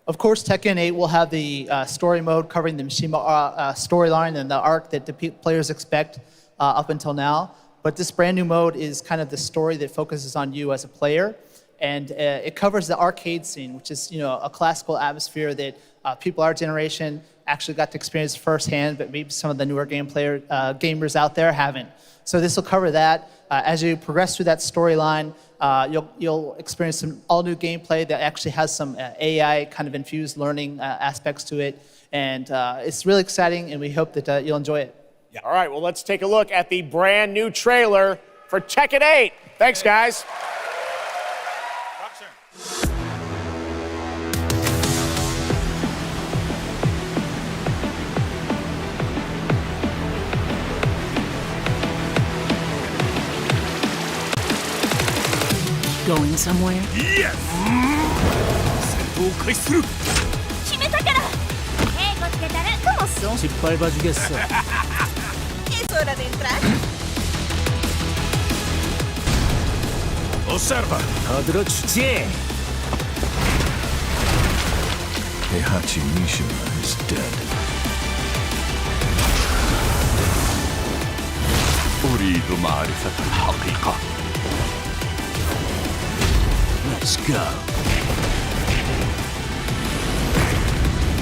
Of course, Tekken 8 will have the story mode covering the Mishima storyline and the arc that the players expect up until now. But this brand new mode is kind of the story that focuses on you as a player. And it covers the arcade scene, which is, you know, a classical atmosphere that people our generation actually got to experience firsthand, but maybe some of the newer gamers out there haven't. So this will cover that. As you progress through that storyline, you'll experience some all-new gameplay that actually has some AI kind of infused learning aspects to it. And it's really exciting, and we hope that you'll enjoy it. Yeah. All right, well, let's take a look at the brand new trailer for Tekken 8. Thanks, guys. Going somewhere? Yes! 戦闘を開始する決めたから英語つけたらどうすん失敗バジゲッソ Es hora de entrar Observa! Adroch J Heihachi Mishima is dead. أريد معرفة الحقيقة. Let's go.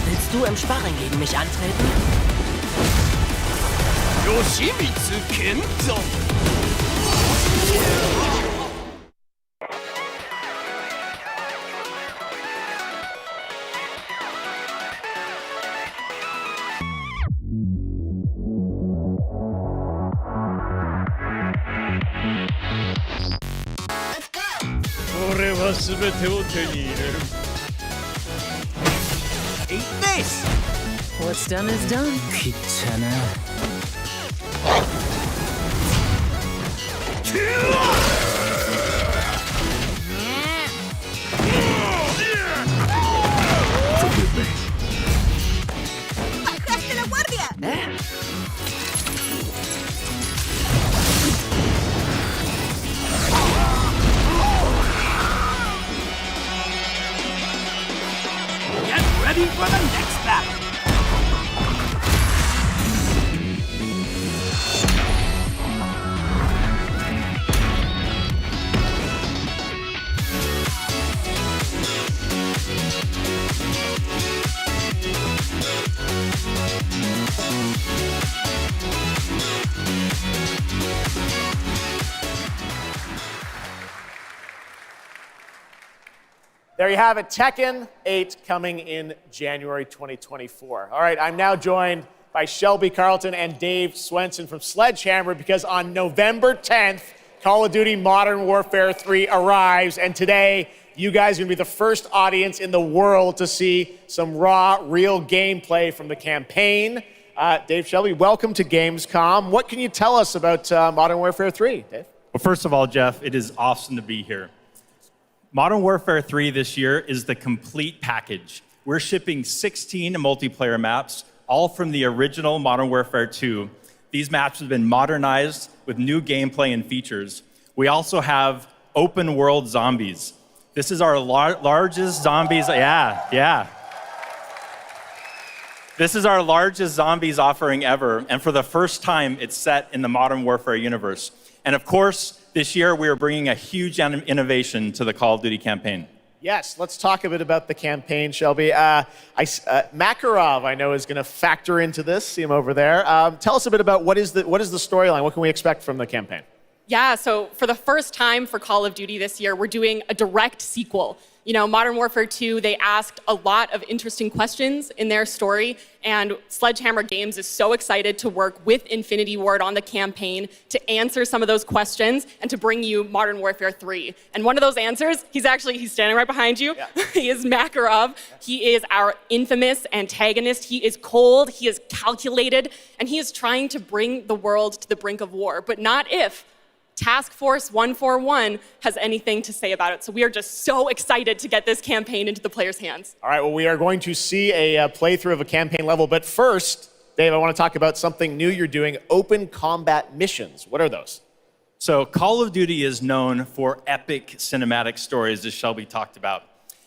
Willst du im Sparring gegen mich antreten? Yoshimitsu Kendo! Eat this! What's done is done. Kitana. Forgive me. ¡Bajaste la guardia! Get ready for the next battle! There you have it, Tekken 8 coming in January 2024. All right, I'm now joined by Shelby Carlton and Dave Swenson from Sledgehammer because on November 10th, Call of Duty Modern Warfare 3 arrives, and today you guys are going to be the first audience in the world to see some raw, real gameplay from the campaign. Dave, Shelby, welcome to Gamescom. What can you tell us about Modern Warfare 3, Dave? Well, first of all, Jeff, it is awesome to be here. Modern Warfare 3 this year is the complete package. We're shipping 16 multiplayer maps, all from the original Modern Warfare 2. These maps have been modernized with new gameplay and features. We also have open world zombies. This is our largest zombies, This is our largest zombies offering ever, and for the first time, it's set in the Modern Warfare universe. And of course, this year, we are bringing a huge innovation to the Call of Duty campaign. Yes, let's talk a bit about the campaign, Shelby. Makarov, I know, is going to factor into this. See him over there. Tell us a bit about what is the storyline? What can we expect from the campaign? Yeah, so for the first time for Call of Duty this year, we're doing a direct sequel. You know, Modern Warfare 2, they asked a lot of interesting questions in their story, and Sledgehammer Games is so excited to work with Infinity Ward on the campaign to answer some of those questions and to bring you Modern Warfare 3. And one of those answers, he's standing right behind you. Yeah. He is Makarov. He is our infamous antagonist. He is cold, he is calculated, and he is trying to bring the world to the brink of war, but not if Task Force 141 has anything to say about it. So we are just so excited to get this campaign into the players' hands. All right, well, we are going to see a playthrough of a campaign level. But first, Dave, I want to talk about something new you're doing, open combat missions. What are those? So Call of Duty is known for epic cinematic stories, as Shelby talked about.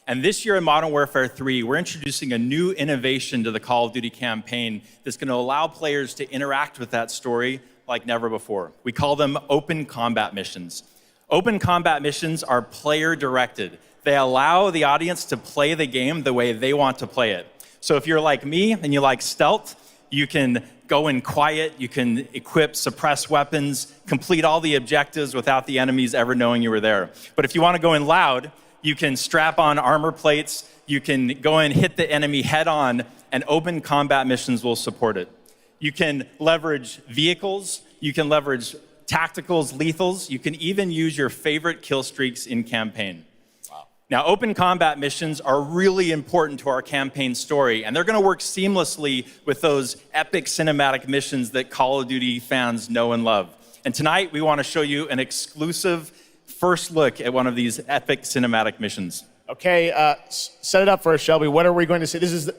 And this year in Modern Warfare 3, we're introducing a new innovation to the Call of Duty campaign that's going to allow players to interact with that story like never before. We call them open combat missions. Open combat missions are player-directed. They allow the audience to play the game the way they want to play it. So if you're like me and you like stealth, you can go in quiet, you can equip suppressed weapons, complete all the objectives without the enemies ever knowing you were there. But if you want to go in loud, you can strap on armor plates, you can go in, hit the enemy head on, and open combat missions will support it. You can leverage vehicles, you can leverage tacticals, lethals, you can even use your favorite kill streaks in campaign. Wow. Now, open combat missions are really important to our campaign story, and they're gonna work seamlessly with those epic cinematic missions that Call of Duty fans know and love. And tonight, we wanna show you an exclusive first look at one of these epic cinematic missions. Okay, set it up for us, Shelby. What are we going to see? This is the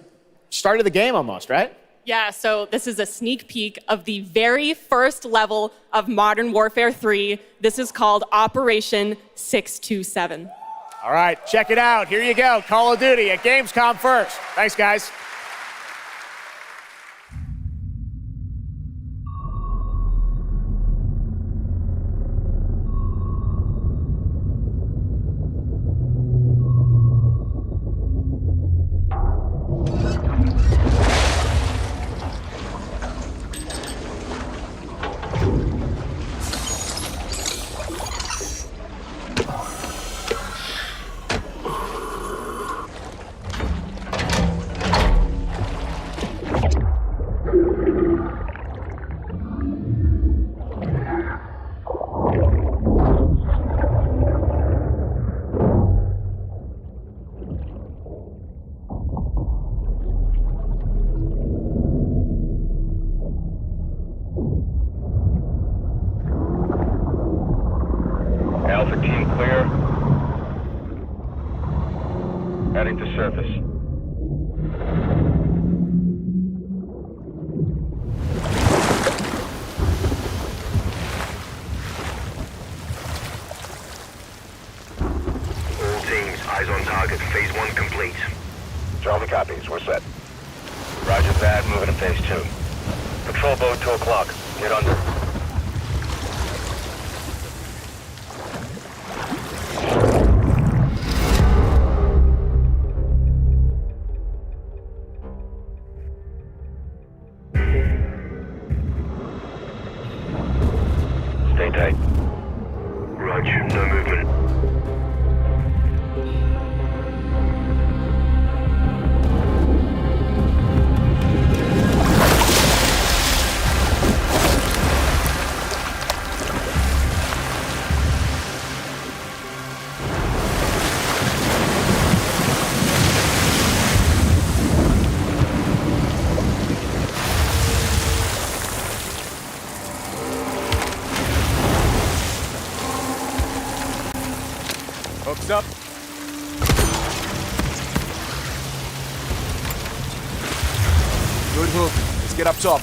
start of the game almost, right? Yeah, so this is a sneak peek of the very first level of Modern Warfare 3. This is called Operation 627. All right, check it out. Here you go, Call of Duty at Gamescom first. Thanks, guys. Alpha team clear. Heading to surface. All teams, eyes on target. Phase 1 complete. Charlie copies. We're set. Roger that. Moving to phase 2. Patrol boat 2 o'clock. Get under. Stay tight. Roger, no movement. Heads up. Good hook. Let's get up top.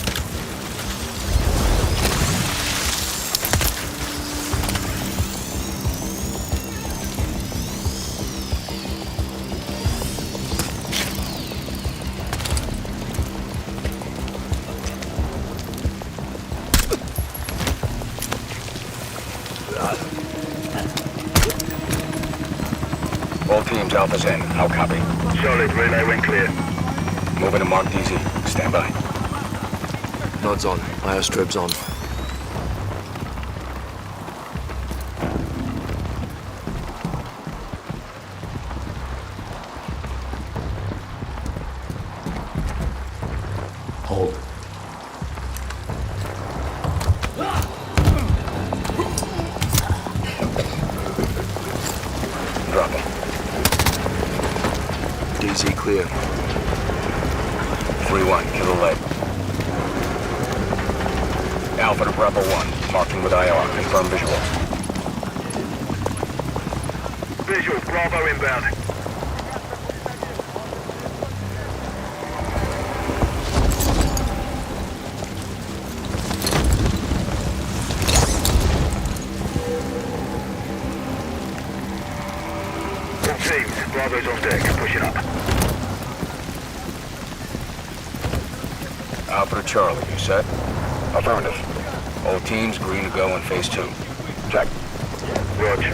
All teams, Alpha's in. How copy? Solid. Relay went clear. Moving to Mark DZ. Stand by. Nods on. Iostrobes on. Hold. Drop him. DZ clear. 3-1, kill the lead. Alpha to Bravo 1, marking with IR, confirm visual. Visual, Bravo inbound. All teams, Bravo's on deck, pushing up. Alpha to Charlie, you set? Affirmative. All teams green to go in phase 2. Check. Roger.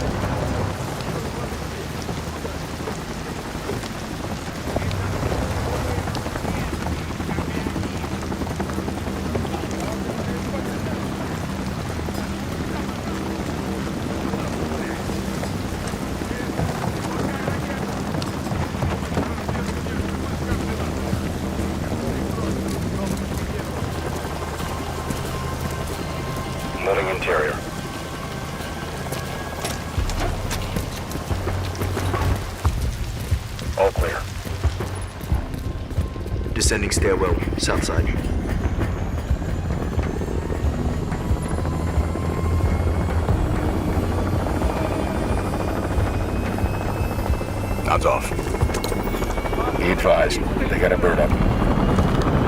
Moving interior. All clear. Descending stairwell, south side. Nods off. Be advised, they got a bird up.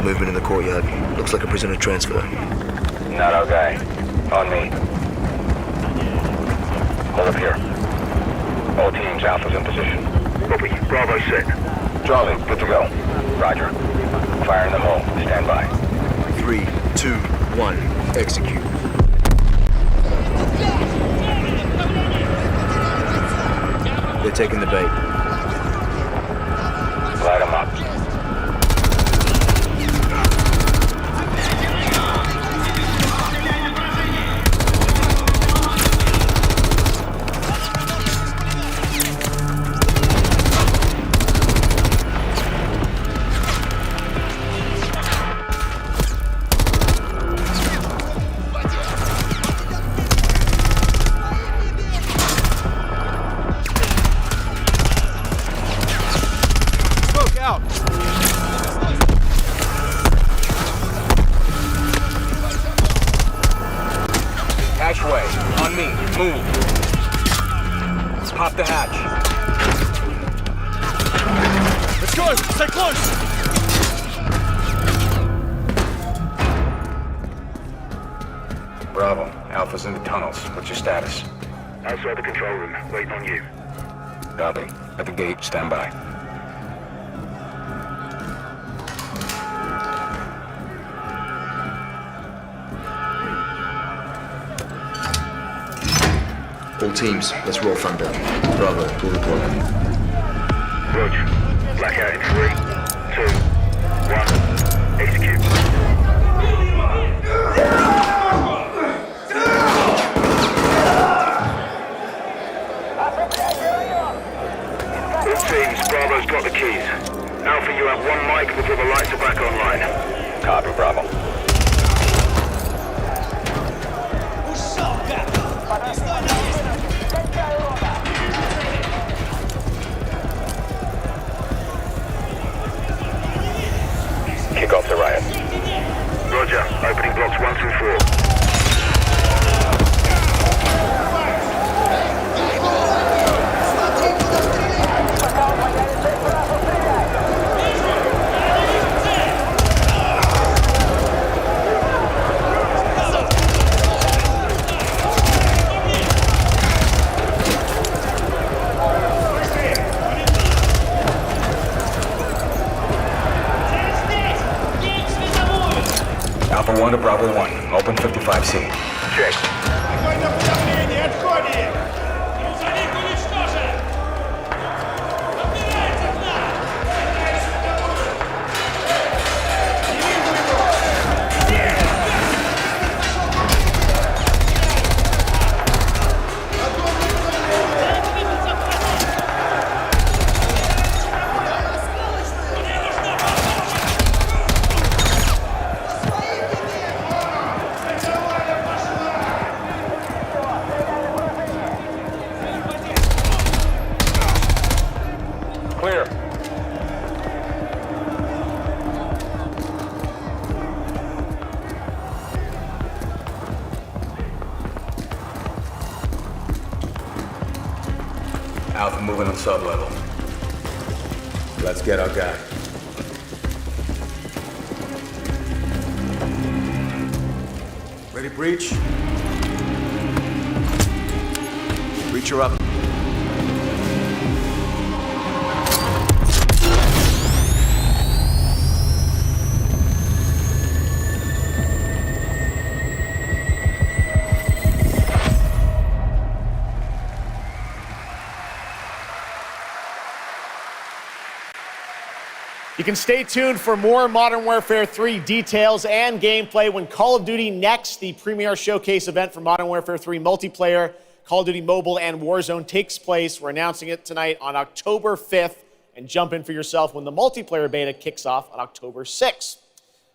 Movement in the courtyard. Looks like a prisoner transfer. Not our guy. On me. Hold up here. All teams, Alpha's in position. Copy. Bravo set. Charlie, good to go. Roger. Fire in the hole. Stand by. 3, 2, 1. Execute. They're taking the bait. Light them up. Hatchway, on me, move. Pop the hatch. Let's go! Stay close! Bravo, Alpha's in the tunnels. What's your status? Outside the control room, waiting on you. Copy. At the gate, stand by. All teams, let's roll thunder. Bravo, pull the plug. Roger. Blackout in 3, 2, 1. Execute. All teams, Bravo's got the keys. Alpha, you have 1 mic before the lights are back online. Copy, Bravo. Kick off the riot. Roger. Opening blocks 1 through 4. Alpha 1 to Bravo 1. Open 55C. Check. Clear. Alpha moving on sub-level. Let's get our guy. Ready, breach? Breacher up. You can stay tuned for more Modern Warfare 3 details and gameplay when Call of Duty Next, the premier showcase event for Modern Warfare 3 multiplayer, Call of Duty Mobile, and Warzone takes place. We're announcing it tonight on October 5th, and jump in for yourself when the multiplayer beta kicks off on October 6th.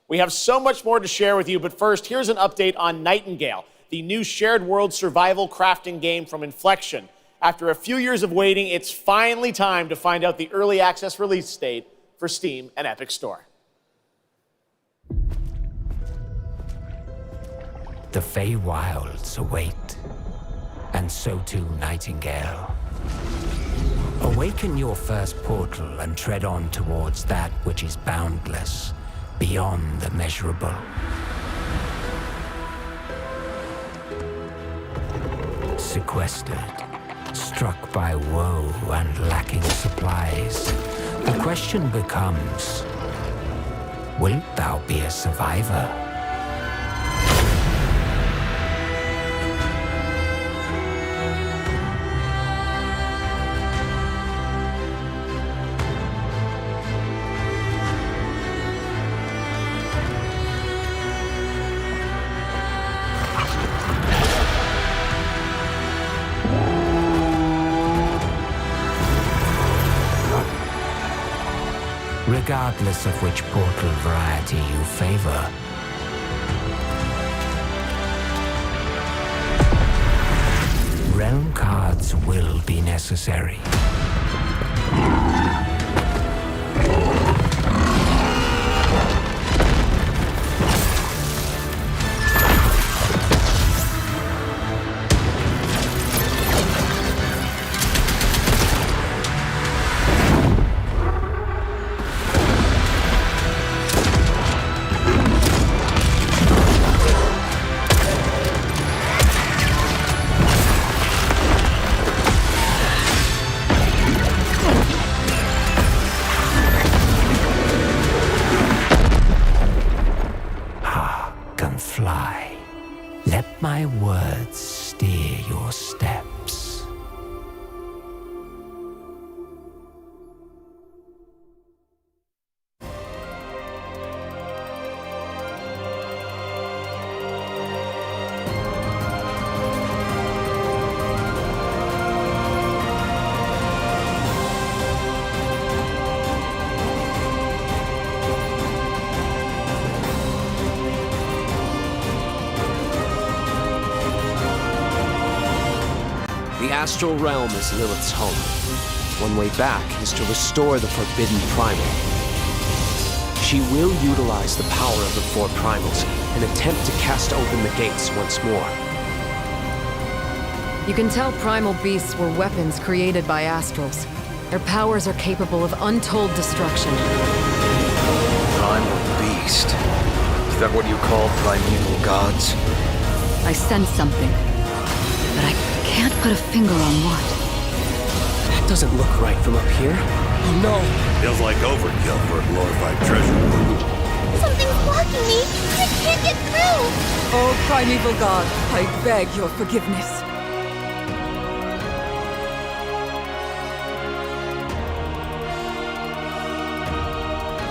We have so much more to share with you, but first, here's an update on Nightingale, the new shared world survival crafting game from Inflection. After a few years of waiting, it's finally time to find out the early access release date for Steam and Epic Store. The Feywilds await, and so too Nightingale. Awaken your first portal and tread on towards that which is boundless, beyond the measurable. Sequestered, struck by woe and lacking supplies, the question becomes, wilt thou be a survivor? Regardless of which portal variety you favor, realm cards will be necessary. Fly. Let my words steer your steps. The astral realm is Lilith's home. One way back is to restore the forbidden primal. She will utilize the power of the four primals and attempt to cast open the gates once more. You can tell primal beasts were weapons created by astrals. Their powers are capable of untold destruction. Primal beast. Is that what you call primeval gods? I sense something, but I can't put a finger on what. That doesn't look right from up here. Oh no! Feels like overkill for a glorified treasure. Something's blocking me! I can't get Oh, primeval god, I beg your forgiveness.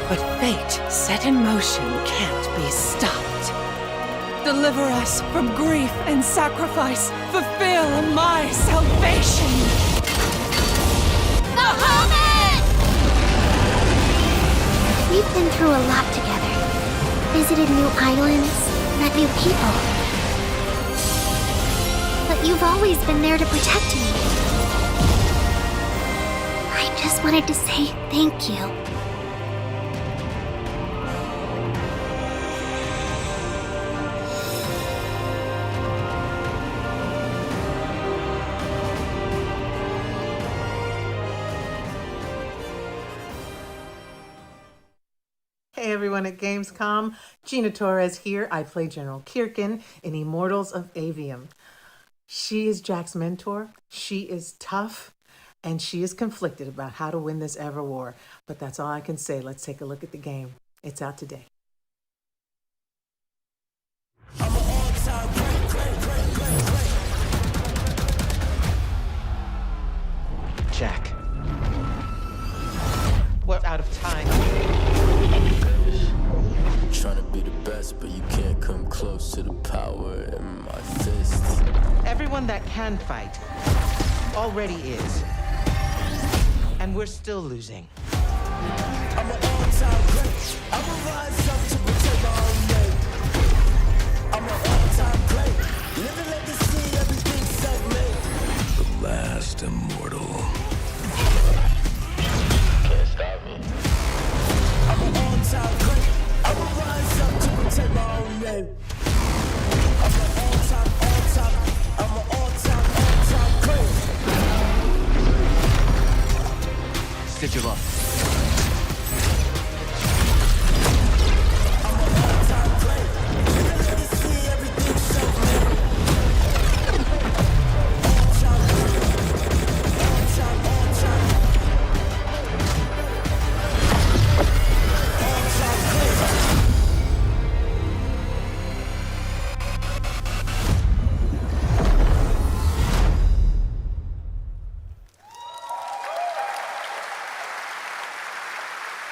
But fate set in motion can't be stopped. Deliver us from grief and sacrifice. Fulfill my salvation. Bahamut! We've been through a lot together. Visited new islands, met new people. But you've always been there to protect me. I just wanted to say thank you. Hey everyone at Gamescom, Gina Torres here. I play General Kirkin in Immortals of Avium. She is Jack's mentor, she is tough, and she is conflicted about how to win this ever war. But that's all I can say. Let's take a look at the game. It's out today. Jack. We're out of time. Trying to be the best, but you can't come close to the power in my fist. Everyone that can fight already is. And we're still losing. I'm an all-time great. I'ma rise up to protect my own name. I'm an all-time great. Living legacy, everything self-made. The last immortal. Can't stop me. I'm an all-time great. I'ma rise up to protect my own name. I'm an all-time great. Stitch him up.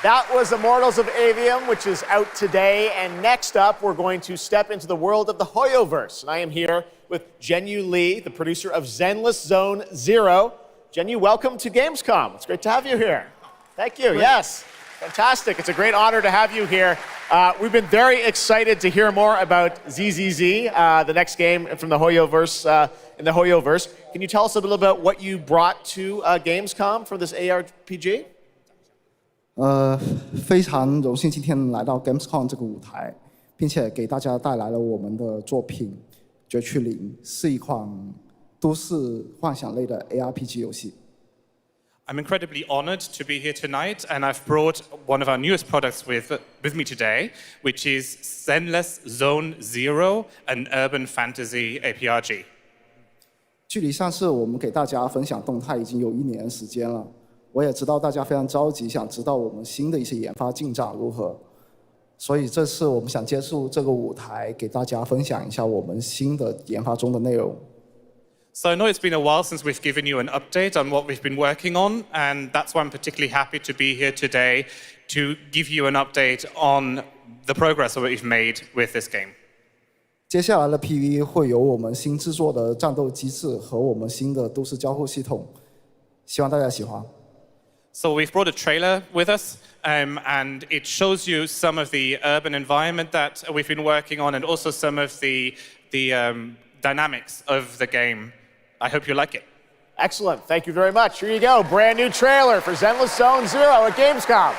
That was Immortals of Avium, which is out today. And next up, we're going to step into the world of the Hoyoverse. And I am here with Jenyu Lee, the producer of Zenless Zone Zero. Jenyu, welcome to Gamescom. It's great to have you here. Thank you. Yes, fantastic. It's a great honor to have you here. We've been very excited to hear more about ZZZ, the next game from the Hoyoverse, in the Hoyoverse. Can you tell us a little about what you brought to Gamescom for this ARPG? 非常荣幸今天来到 Gamescom 这个舞台，并且给大家带来了我们的作品《绝区零》，是一款都市幻想类的 ARPG 游戏。I'm incredibly honored to be here tonight, and I've brought one of our newest products with me today, which is Zenless Zone Zero, an urban fantasy ARPG. 距离上次我们给大家分享动态已经有1年时间了。 我也知道大家非常着急，想知道我们新的一些研发进展如何，所以这次我们想借助这个舞台，给大家分享一下我们新的研发中的内容。So I know it's been a while since we've given you an update on what we've been working on, and that's why I'm particularly happy to be here today to give you an update on the progress that we've made with this game. 接下来的 PV 会有我们新制作的战斗机制和我们新的都市交互系统，希望大家喜欢。 So we've brought a trailer with us, and it shows you some of the urban environment that we've been working on, and also some of the dynamics of the game. I hope you like it. Excellent. Thank you very much. Here you go. Brand new trailer for Zenless Zone Zero at Gamescom.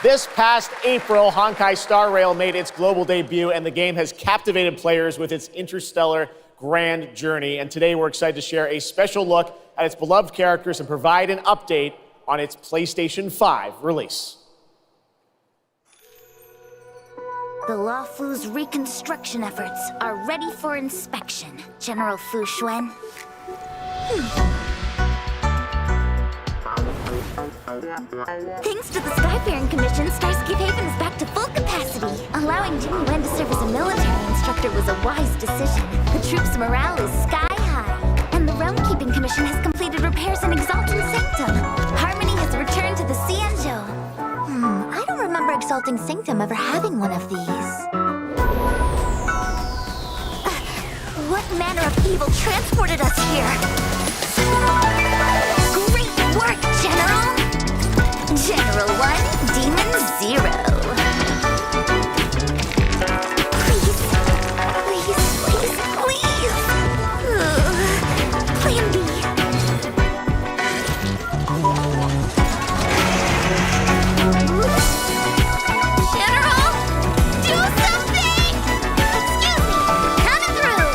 This past April, Honkai Star Rail made its global debut, and the game has captivated players with its interstellar grand journey. And today we're excited to share a special look at its beloved characters and provide an update on its PlayStation 5 release. The Luofu's reconstruction efforts are ready for inspection, General Fu Xuan. Thanks to the Skyfaring Commission, Starscape Haven is back to full capacity. Allowing Jin Yuan to serve as a military instructor was a wise decision. The troops' morale is sky high, and the Realm Keeping Commission has completed repairs in Exalting Sanctum. Harmony has returned to the Xianzhou. I don't remember Exalting Sanctum ever having one of these. What manner of evil transported us here? Great work, General! General 1, Demon 0. Please, please, please, please! Plan B. General, do something! Excuse me, coming through!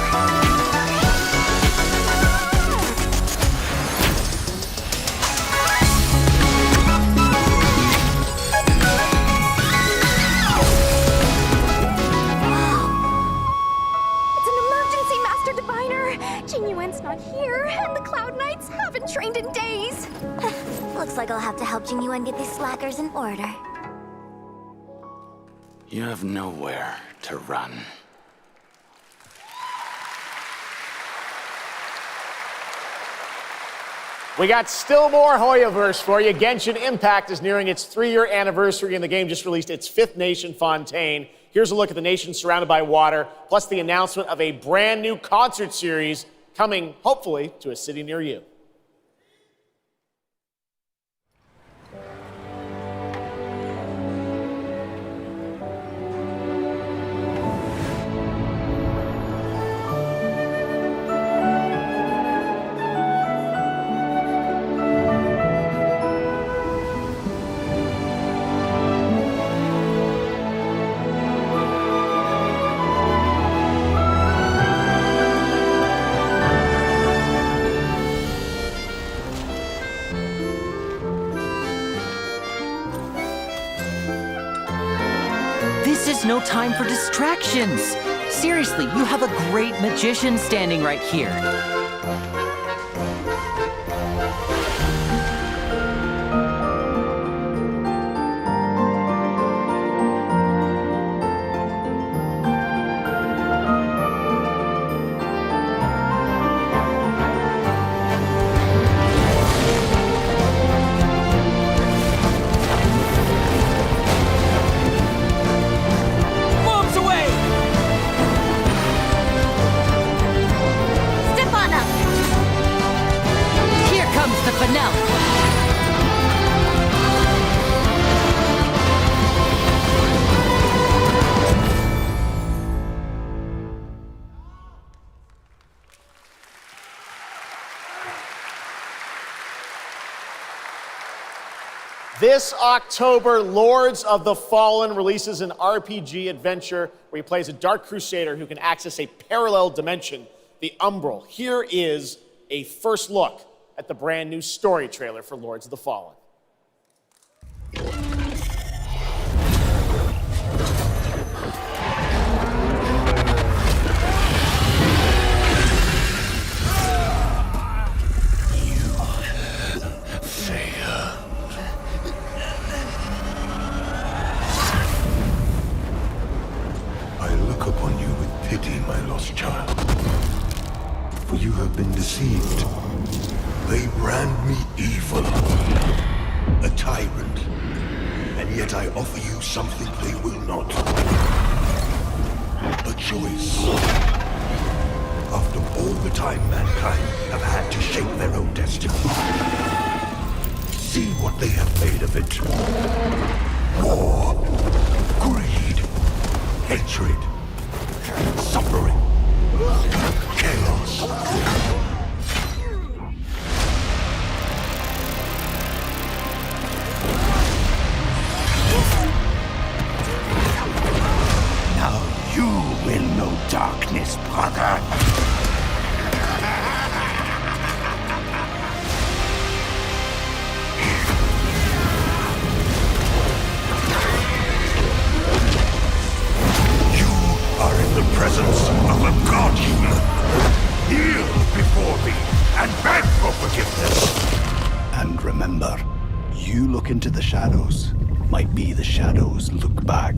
It's an emergency, Master Diviner! Jin Yuan's not here, and the Cloud Knights haven't trained in days. Looks like I'll have to help Jin Yuan get these slackers in order. You have nowhere to run. We got still more Hoyoverse for you. Genshin Impact is nearing its 3-year anniversary, and the game just released its 5th nation, Fontaine. Here's a look at the nation surrounded by water, plus the announcement of a brand new concert series coming, hopefully, to a city near you. This is no time for distractions. Seriously, you have a great magician standing right here. Bombs away! Step on up! Here comes the finale. This October, Lords of the Fallen releases an RPG adventure where he plays a Dark Crusader who can access a parallel dimension, the Umbral. Here is a first look at the brand new story trailer for Lords of the Fallen. I look upon you with pity, my lost child. For you have been deceived. They brand me evil, a tyrant, and yet I offer you something they will not. A choice. After all the time mankind have had to shape their own destiny. See what they have made of it. War, greed, hatred, suffering, chaos. this, brother. You are in the presence of a god human. Kneel before me and beg for forgiveness. And remember, you look into the shadows, might be the shadows look back.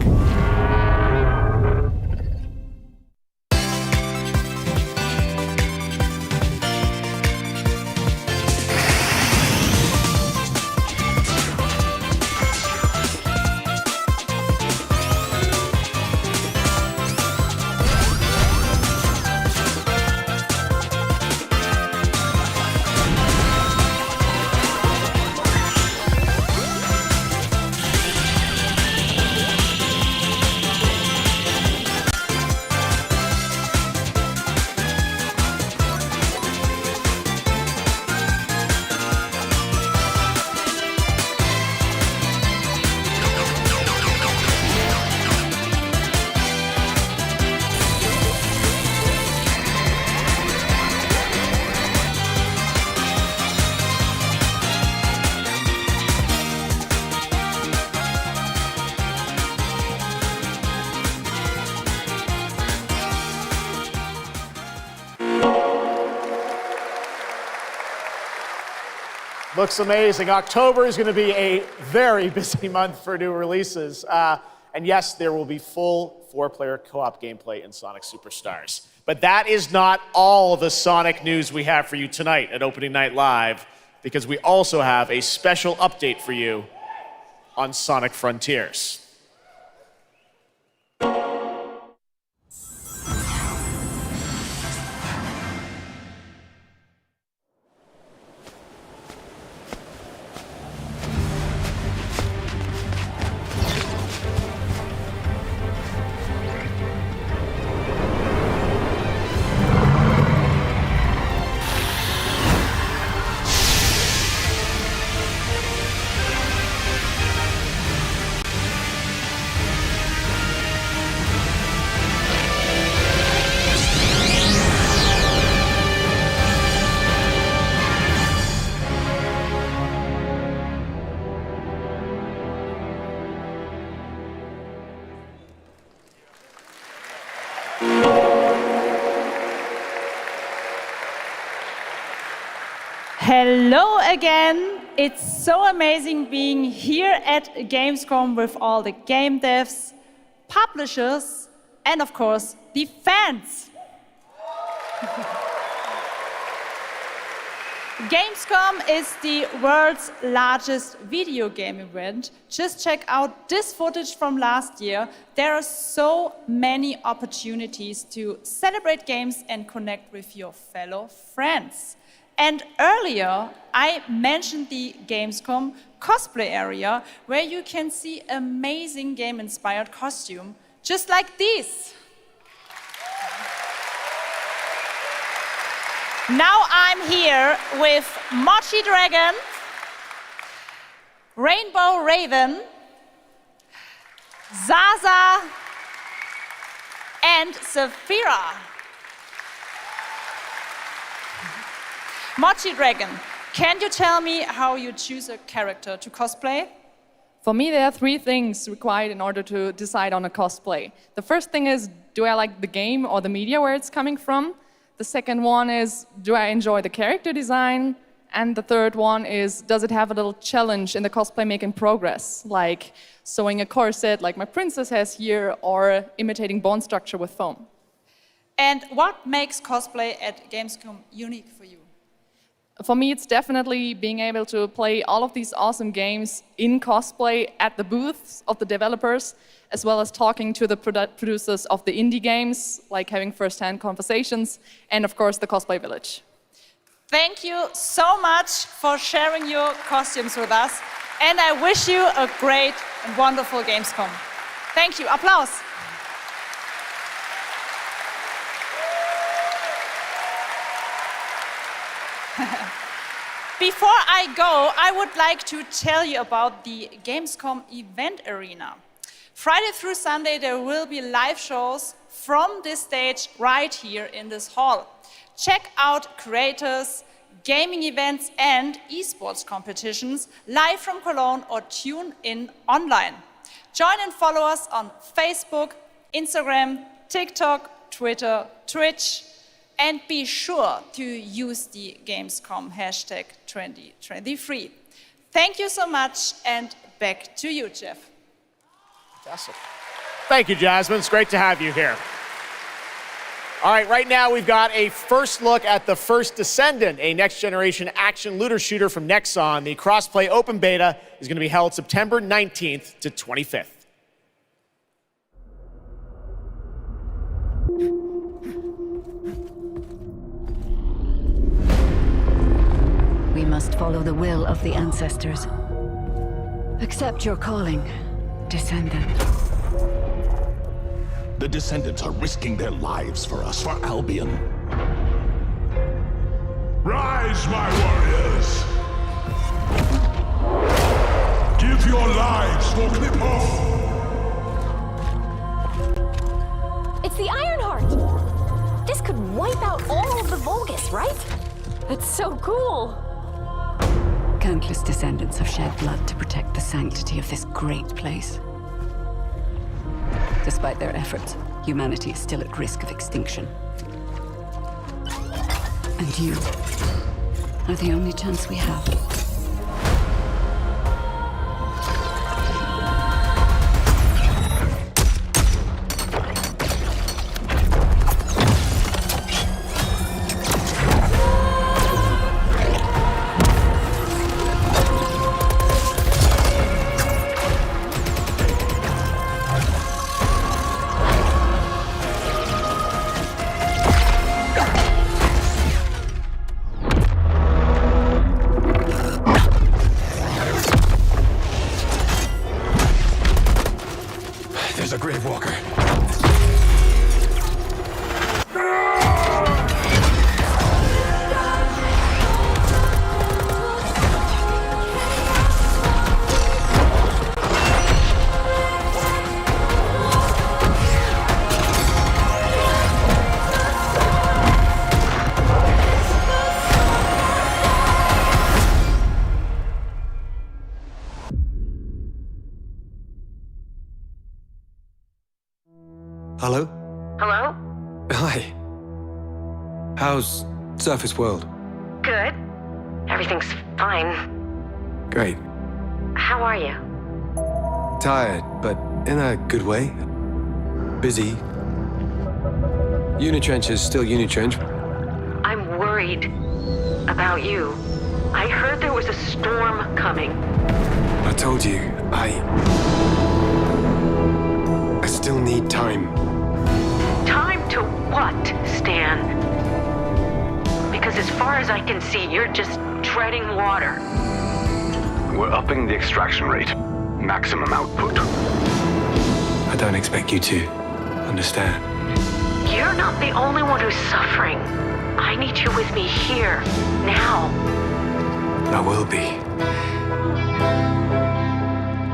Looks amazing. October is going to be a very busy month for new releases. And yes, there will be full 4-player co-op gameplay in Sonic Superstars. But that is not all the Sonic news we have for you tonight at Opening Night Live, because we also have a special update for you on Sonic Frontiers. Hello again. It's so amazing being here at Gamescom with all the game devs, publishers, and of course, the fans. Gamescom is the world's largest video game event. Just check out this footage from last year. There are so many opportunities to celebrate games and connect with your fellow friends. And earlier, I mentioned the Gamescom cosplay area, where you can see amazing game-inspired costume, just like these. Now I'm here with Mochi Dragon, Rainbow Raven, Zaza, and Saphira. Mochi Dragon, can you tell me how you choose a character to cosplay? For me, there are 3 things required in order to decide on a cosplay. The first thing is, do I like the game or the media where it's coming from? The second one is, do I enjoy the character design? And the third one is, does it have a little challenge in the cosplay making progress, like sewing a corset like my princess has here, or imitating bone structure with foam? And what makes cosplay at Gamescom unique for you? For me, it's definitely being able to play all of these awesome games in cosplay at the booths of the developers, as well as talking to the producers of the indie games, like having first-hand conversations, and of course, the Cosplay Village. Thank you so much for sharing your costumes with us, and I wish you a great and wonderful Gamescom. Thank you. Applause. Before I go, I would like to tell you about the Gamescom event arena. Friday through Sunday, there will be live shows, from this stage right here in this hall. Check out creators, gaming events and esports competitions live from Cologne or tune in online. Join and follow us on Facebook, Instagram, TikTok, Twitter, Twitch, and be sure to use the Gamescom hashtag 2023. Thank you so much, and back to you, Jeff. Fantastic. Thank you, Jasmine. It's great to have you here. All right, right now we've got a first look at the first Descendant, a next-generation action looter shooter from Nexon. The cross-play open beta is going to be held September 19th to 25th. We must follow the will of the ancestors. Accept your calling, Descendant. The Descendants are risking their lives for us, for Albion. Rise, my warriors! Give your lives for Clipoff! It's the Ironheart! This could wipe out all of the Vulgus, right? That's so cool! Countless Descendants have shed blood to protect the sanctity of this great place. Despite their efforts, humanity is still at risk of extinction. And you are the only chance we have. There's a Grave Walker. Hello? Hello? Hi. How's Surface World? Good. Everything's fine. Great. How are you? Tired, but in a good way. Busy. Unitrench is still Unitrench. I'm worried about you. I heard there was a storm coming. I told you, I still need time. Time to what, Stan? Because as far as I can see, you're just treading water. We're upping the extraction rate. Maximum output. I don't expect you to understand. You're not the only one who's suffering. I need you with me here, now. I will be.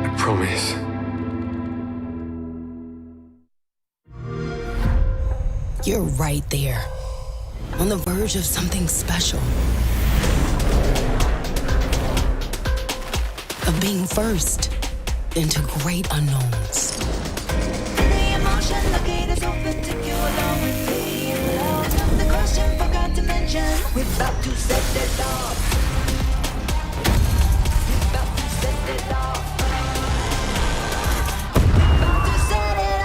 I promise. You're right there, on the verge of something special. Of being first into great unknowns. The emotion, the gate is open, take you along with me. Another question, forgot to mention. We're about to set it off. We're about to set it off. About to set it off.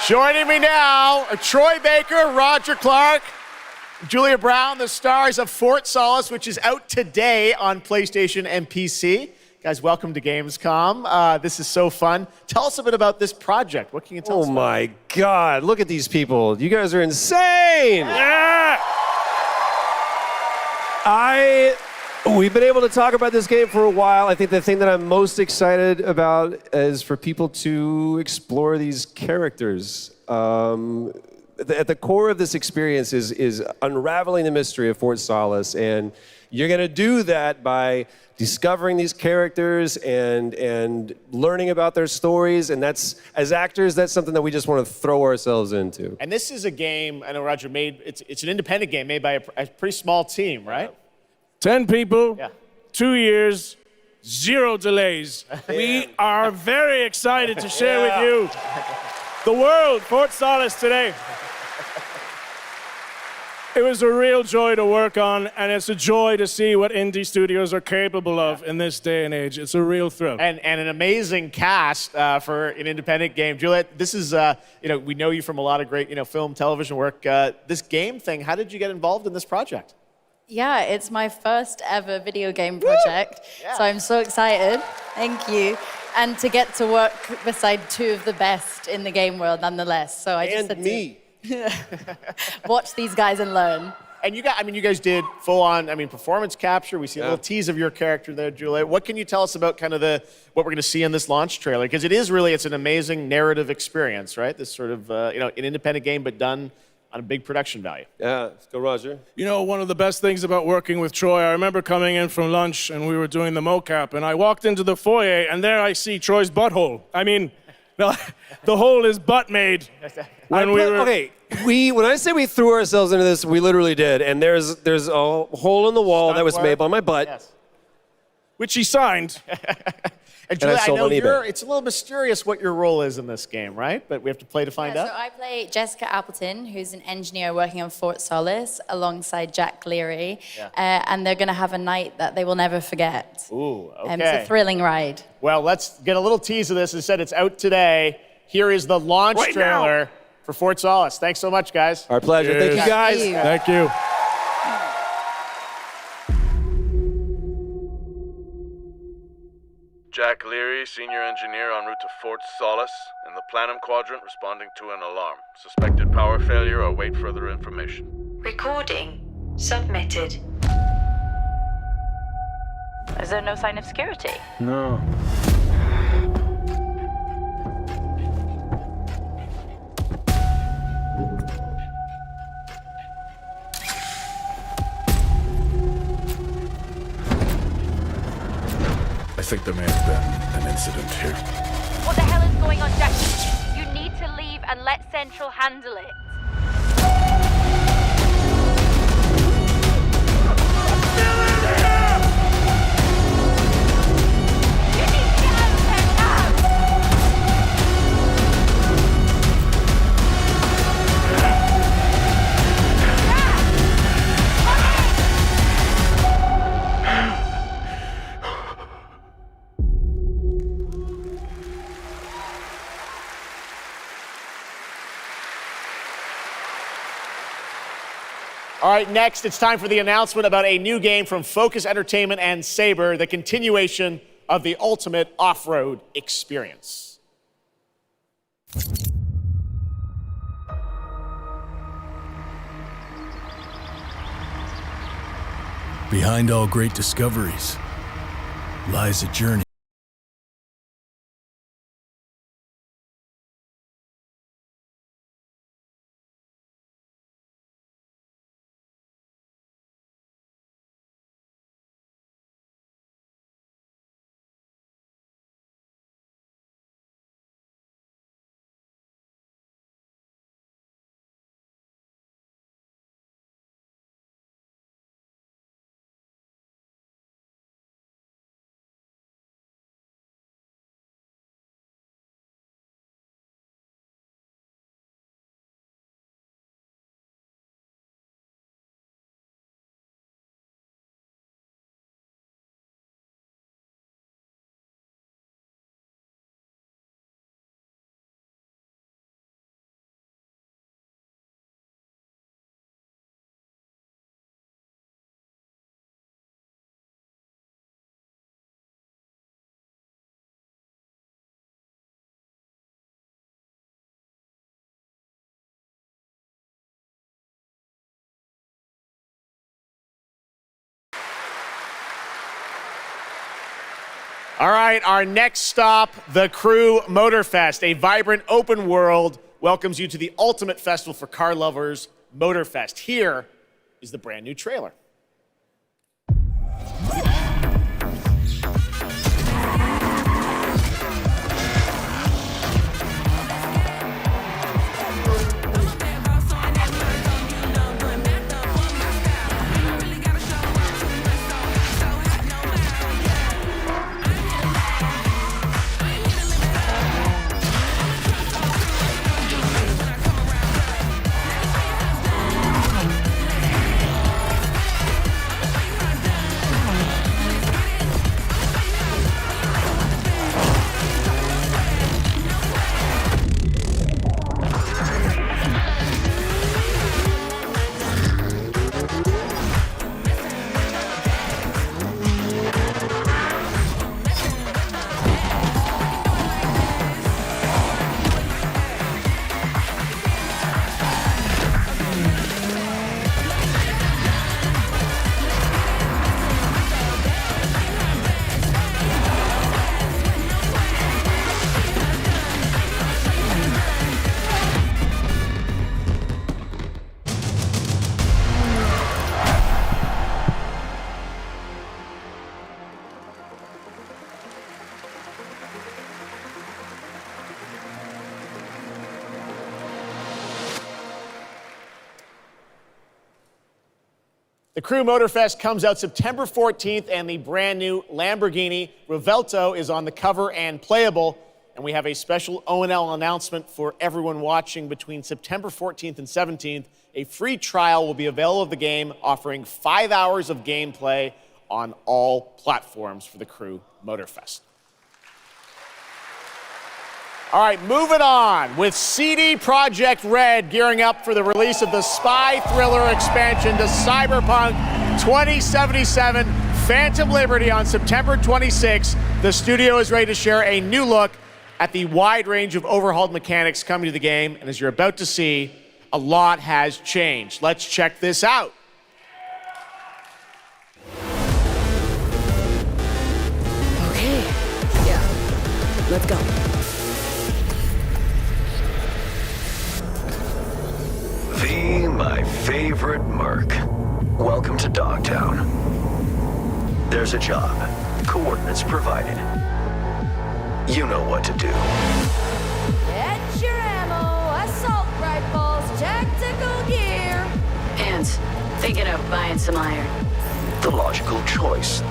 Joining me now are Troy Baker, Roger Clark, Julia Brown, the stars of Fort Solace, which is out today on PlayStation and PC. Guys, welcome to Gamescom. This is so fun. Tell us a bit about this project. What can you tell us Oh about? my God, look at these people. You guys are insane. Yeah! We've been able to talk about this game for a while. I think the thing that I'm most excited about is for people to explore these characters. At the core of this experience is unraveling the mystery of Fort Solace, and you're going to do that by discovering these characters and learning about their stories. And that's, as actors, that's something that we just want to throw ourselves into. And this is a game, I know Roger it's an independent game made by a pretty small team, right? 10 people, 2 years, 0 delays. We are very excited to share with you the world, Fort Solace today. It was a real joy to work on, and it's a joy to see what indie studios are capable of in this day and age. It's a real thrill. And an amazing cast for an independent game. Juliet, this is, we know you from a lot of great, film, television work. This game thing, how did you get involved in this project? Yeah, it's my first ever video game project, so I'm so excited. Thank you. And to get to work beside 2 of the best in the game world nonetheless. So I just had to watch these guys and learn. And you guys did full on, performance capture. We see a little tease of your character there, Juliet. What can you tell us about kind of what we're going to see in this launch trailer? Because it's an amazing narrative experience, right? This sort of, an independent game, but done on a big production value. Yeah, let's go, Roger. You know, one of the best things about working with Troy, I remember coming in from lunch and we were doing the mocap, and I walked into the foyer and there I see Troy's butthole. I mean, the hole is butt made. Okay, when I say we threw ourselves into this, we literally did. And there's a hole in the wall that was made by my butt. Yes. Which he signed. And Julia, I know it's a little mysterious what your role is in this game, right? But we have to play to find out. So I play Jessica Appleton, who's an engineer working on Fort Solace alongside Jack Leary. And they're going to have a night that they will never forget. Ooh, okay. It's a thrilling ride. Well, let's get a little tease of this. As I said, it's out today. Here is the launch trailer for Fort Solace. Thanks so much, guys. Our pleasure. Thank you, guys. Thank you. Jack Leary, senior engineer en route to Fort Solace, in the Planum Quadrant, responding to an alarm. Suspected power failure, await further information. Recording submitted. Is there no sign of security? No. I think there may have been an incident here. What the hell is going on, Jack? You need to leave and let Central handle it. All right, next, it's time for the announcement about a new game from Focus Entertainment and Saber, the continuation of the ultimate off-road experience. Behind all great discoveries lies a journey. All right, our next stop, the Crew Motorfest, a vibrant open world, welcomes you to the ultimate festival for car lovers, Motorfest. Here is the brand new trailer. The Crew Motorfest comes out September 14th, and the brand new Lamborghini Revuelto is on the cover and playable. And we have a special O&L announcement for everyone watching between September 14th and 17th. A free trial will be available of the game, offering 5 hours of gameplay on all platforms for the Crew Motorfest. All right, moving on with CD Projekt Red gearing up for the release of the spy thriller expansion to Cyberpunk 2077 Phantom Liberty on September 26. The studio is ready to share a new look at the wide range of overhauled mechanics coming to the game. And as you're about to see, a lot has changed. Let's check this out. Okay, yeah, let's go. My favorite merc. Welcome to Dogtown. There's a job. Coordinates provided. You know what to do. Get your ammo, assault rifles, tactical gear. And thinking of buying some iron. The logical choice.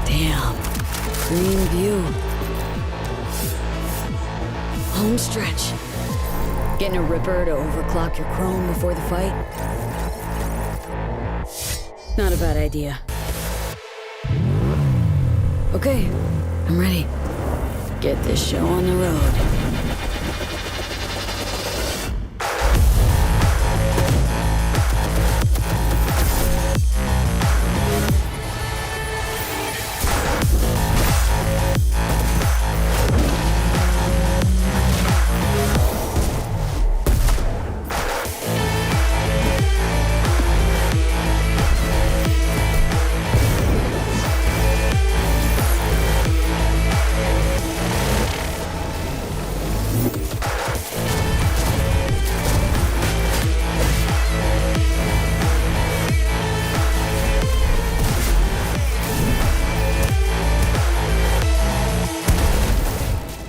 Damn, green view. Home stretch. Getting a ripper to overclock your chrome before the fight? Not a bad idea. Okay, I'm ready. Get this show on the road.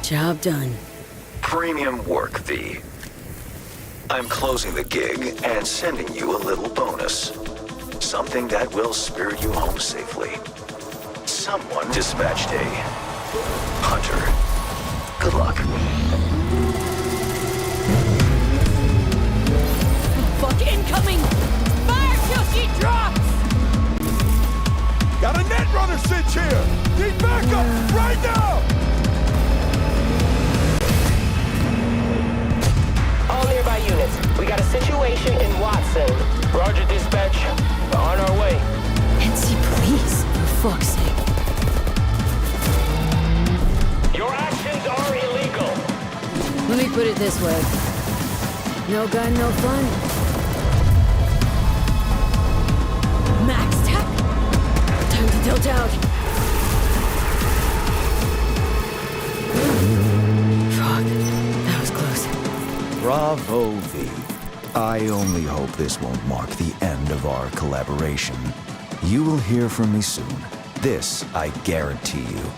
Job done. Premium work, V. I'm closing the gig and sending you a little bonus. Something that will spirit you home safely. Someone dispatched a hunter. Good luck. Fuck incoming! Fire till she drops! Got a net runner cinch here! Need backup right now! All nearby units, we got a situation in Watson. Roger, dispatch. We're on our way. NC police, for fuck's sake. Your actions are illegal. Let me put it this way. No gun, no fun. Max Tilt out. Fuck, that was close. Bravo, V. I only hope this won't mark the end of our collaboration. You will hear from me soon. This I guarantee you.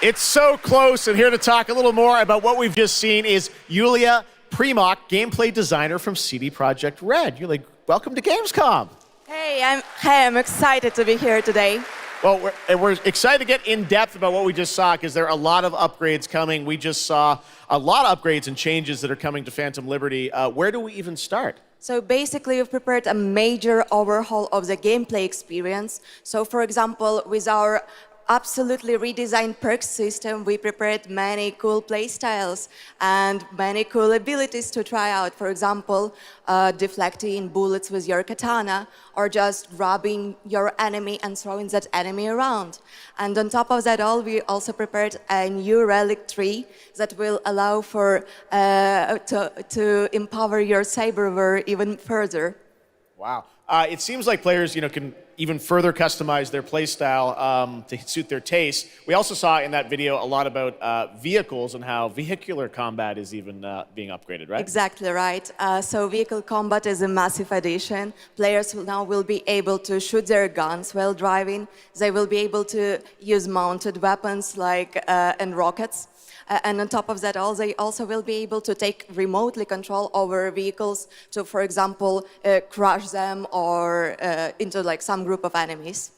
It's so close, and here to talk a little more about what we've just seen is Yulia Primok, gameplay designer from CD Projekt Red. Yulia, welcome to Gamescom. Hey, I'm excited to be here today. Well, we're excited to get in depth about what we just saw because there are a lot of upgrades coming. We just saw a lot of upgrades and changes that are coming to Phantom Liberty. Where do we even start? So basically, we've prepared a major overhaul of the gameplay experience. So for example, with our absolutely redesigned perks system, we prepared many cool playstyles and many cool abilities to try out. For example, deflecting bullets with your katana, or just grabbing your enemy and throwing that enemy around. And on top of that all, we also prepared a new relic tree that will allow for to empower your cyberware even further. Wow. It seems like players, can even further customize their playstyle to suit their taste. We also saw in that video a lot about vehicles and how vehicular combat is even being upgraded, right? Exactly right. So vehicle combat is a massive addition. Players now will be able to shoot their guns while driving. They will be able to use mounted weapons like and rockets. And on top of that, they also will be able to take remotely control over vehicles to, for example, crush them or into like some group of enemies.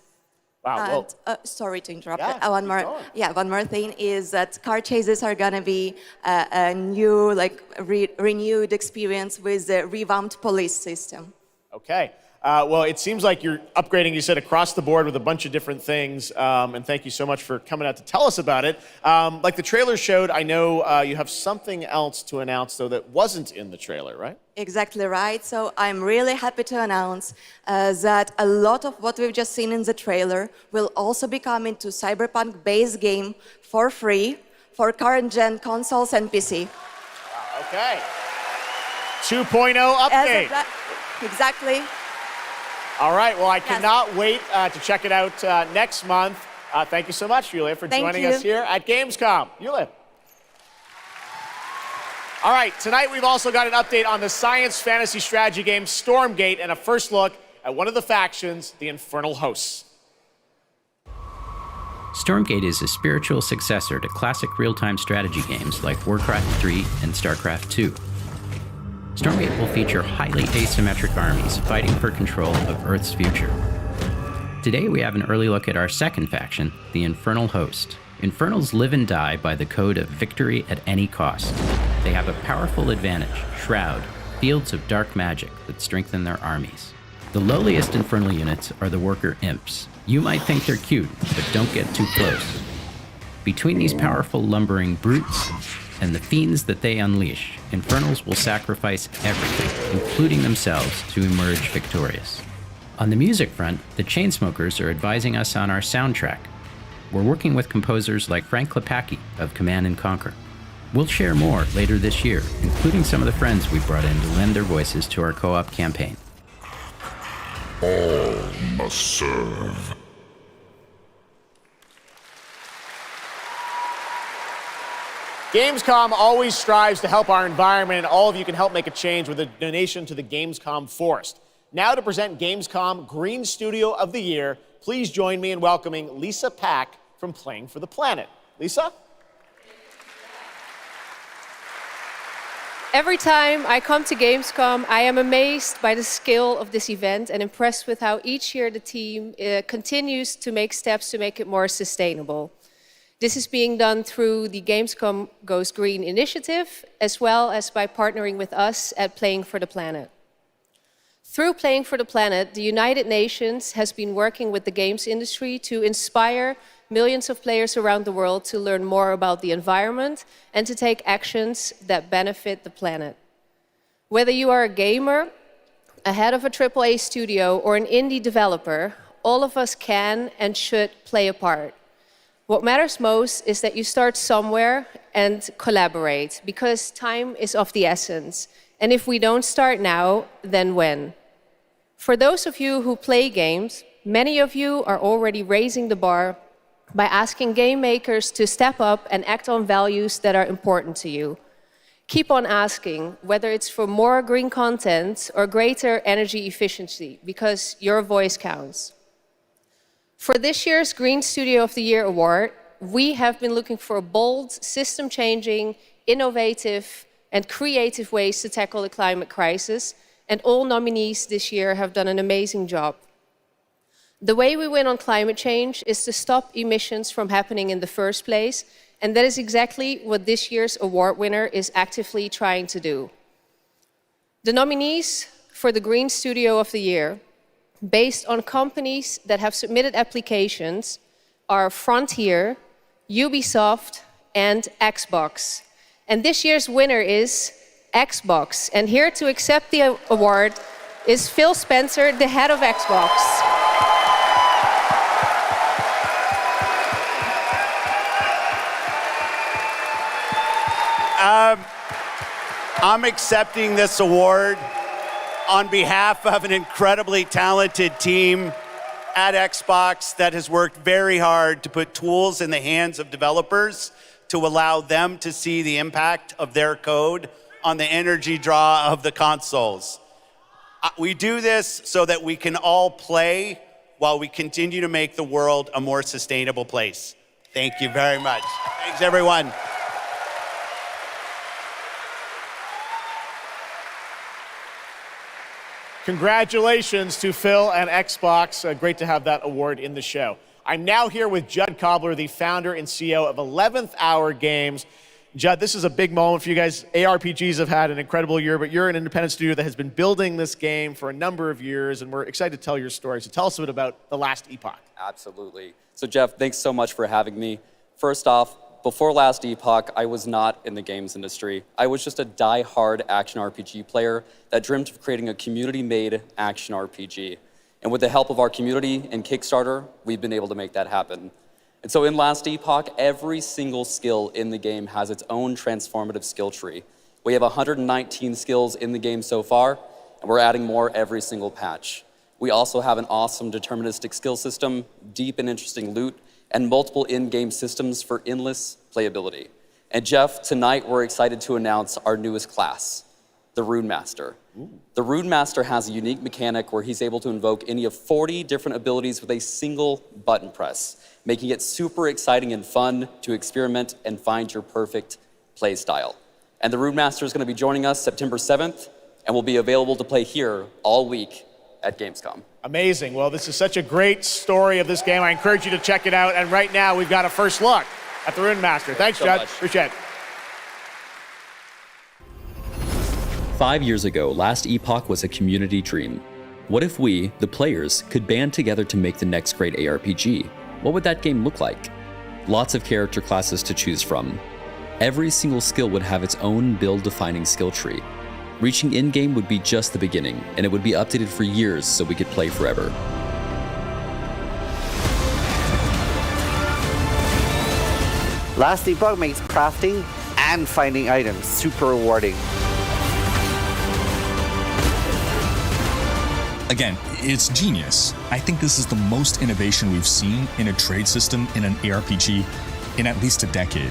Wow. And, sorry to interrupt. Yeah, One more thing is that car chases are gonna be a new, renewed experience with the revamped police system. Okay. Well, it seems like you're upgrading, you said, across the board with a bunch of different things. And thank you so much for coming out to tell us about it. Like the trailer showed, I know you have something else to announce, though, that wasn't in the trailer, right? Exactly right. So I'm really happy to announce that a lot of what we've just seen in the trailer will also be coming to Cyberpunk base game for free for current-gen consoles and PC. Wow, okay. 2.0 update. Exactly. All right, well, I cannot wait to check it out next month. Thank you so much, Yulia, for joining us here at Gamescom. Yulia. All right, tonight we've also got an update on the science fantasy strategy game Stormgate and a first look at one of the factions, the Infernal Hosts. Stormgate is a spiritual successor to classic real-time strategy games like Warcraft 3 and StarCraft 2. Stormgate will feature highly asymmetric armies fighting for control of Earth's future. Today we have an early look at our second faction, the Infernal Host. Infernals live and die by the code of victory at any cost. They have a powerful advantage, Shroud, fields of dark magic that strengthen their armies. The lowliest Infernal units are the Worker Imps. You might think they're cute, but don't get too close. Between these powerful lumbering brutes and the fiends that they unleash, Infernals will sacrifice everything, including themselves, to emerge victorious. On the music front, the Chainsmokers are advising us on our soundtrack. We're working with composers like Frank Klepacki of Command & Conquer. We'll share more later this year, including some of the friends we brought in to lend their voices to our co-op campaign. All must serve. Gamescom always strives to help our environment, and all of you can help make a change with a donation to the Gamescom Forest. Now to present Gamescom Green Studio of the Year, please join me in welcoming Lisa Pack from Playing for the Planet. Lisa? Every time I come to Gamescom, I am amazed by the scale of this event and impressed with how each year the team continues to make steps to make it more sustainable. This is being done through the Gamescom Goes Green initiative, as well as by partnering with us at Playing for the Planet. Through Playing for the Planet, the United Nations has been working with the games industry to inspire millions of players around the world to learn more about the environment and to take actions that benefit the planet. Whether you are a gamer, a head of a AAA studio, or an indie developer, all of us can and should play a part. What matters most is that you start somewhere and collaborate, because time is of the essence. And if we don't start now, then when? For those of you who play games, many of you are already raising the bar by asking game makers to step up and act on values that are important to you. Keep on asking, whether it's for more green content or greater energy efficiency, because your voice counts. For this year's Green Studio of the Year award, we have been looking for bold, system-changing, innovative, and creative ways to tackle the climate crisis, and all nominees this year have done an amazing job. The way we win on climate change is to stop emissions from happening in the first place, and that is exactly what this year's award winner is actively trying to do. The nominees for the Green Studio of the Year, based on companies that have submitted applications, are Frontier, Ubisoft, and Xbox. And this year's winner is Xbox. And here to accept the award is Phil Spencer, the head of Xbox. I'm accepting this award on behalf of an incredibly talented team at Xbox that has worked very hard to put tools in the hands of developers to allow them to see the impact of their code on the energy draw of the consoles. We do this so that we can all play while we continue to make the world a more sustainable place. Thank you very much. Thanks, everyone. Congratulations to Phil and Xbox. Great to have that award in the show. I'm now here with Judd Cobbler, the founder and CEO of 11th Hour Games. Judd, this is a big moment for you guys. ARPGs have had an incredible year, but you're an independent studio that has been building this game for a number of years, and we're excited to tell your story. So tell us a bit about The Last Epoch. Absolutely. So Jeff, thanks so much for having me. First off, before Last Epoch, I was not in the games industry. I was just a die-hard action RPG player that dreamt of creating a community-made action RPG. And with the help of our community and Kickstarter, we've been able to make that happen. And so in Last Epoch, every single skill in the game has its own transformative skill tree. We have 119 skills in the game so far, and we're adding more every single patch. We also have an awesome deterministic skill system, deep and interesting loot, and multiple in-game systems for endless playability. And Jeff, tonight we're excited to announce our newest class, the Rune Master. The Rune Master has a unique mechanic where he's able to invoke any of 40 different abilities with a single button press, making it super exciting and fun to experiment and find your perfect play style. And the Rune Master is going to be joining us September 7th and will be available to play here all week at Gamescom. Amazing. Well, this is such a great story of this game. I encourage you to check it out. And right now, we've got a first look at the Rune Master. Thanks, Judd. Appreciate it. 5 years ago, Last Epoch was a community dream. What if we, the players, could band together to make the next great ARPG? What would that game look like? Lots of character classes to choose from. Every single skill would have its own build-defining skill tree. Reaching in-game would be just the beginning, and it would be updated for years so we could play forever. Last Epoch makes crafting and finding items super rewarding. Again, it's genius. I think this is the most innovation we've seen in a trade system in an ARPG in at least a decade.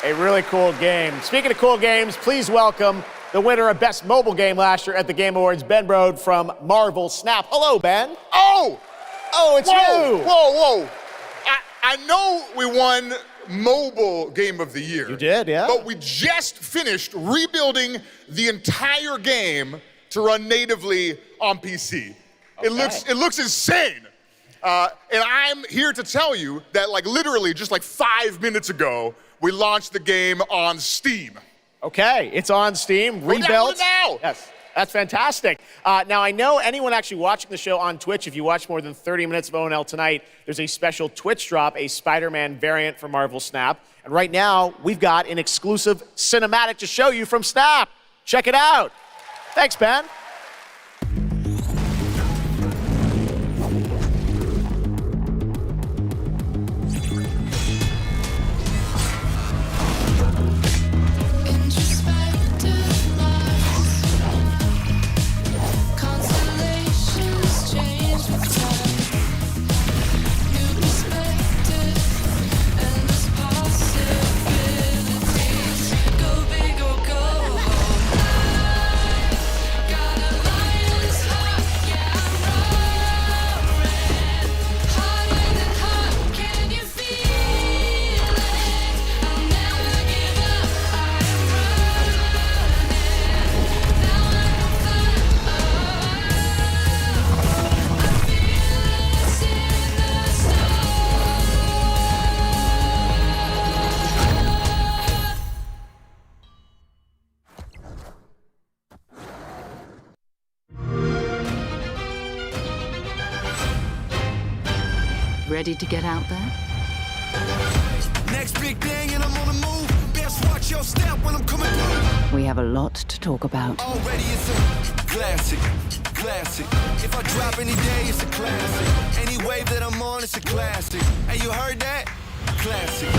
A really cool game. Speaking of cool games, please welcome the winner of Best Mobile Game last year at the Game Awards, Ben Brode from Marvel Snap. Hello, Ben. Oh! Oh, it's whoa, you. Whoa. I know we won Mobile Game of the Year. You did, yeah. But we just finished rebuilding the entire game to run natively on PC. Okay. It looks insane. And I'm here to tell you that literally just 5 minutes ago, we launched the game on Steam. Okay, it's on Steam, rebuilt. Download it now. Yes. That's fantastic. Now, I know anyone actually watching the show on Twitch, if you watch more than 30 minutes of ONL tonight, there's a special Twitch drop, a Spider-Man variant for Marvel Snap. And right now, we've got an exclusive cinematic to show you from Snap. Check it out. Thanks, Ben. Ready to get out there? Next big thing and I'm on the move. Best watch your step when I'm coming through. We have a lot to talk about. Already it's a classic. If I drop any day, it's a classic. Any wave that I'm on, it's a classic. Hey, you heard that? Classic.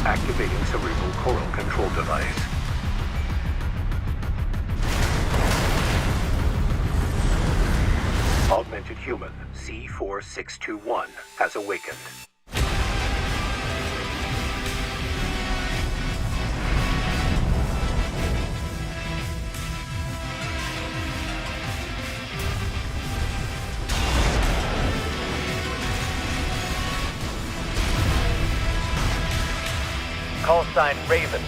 Activating cerebral coral control device. Augmented human C4621 has awakened. Call sign Raven.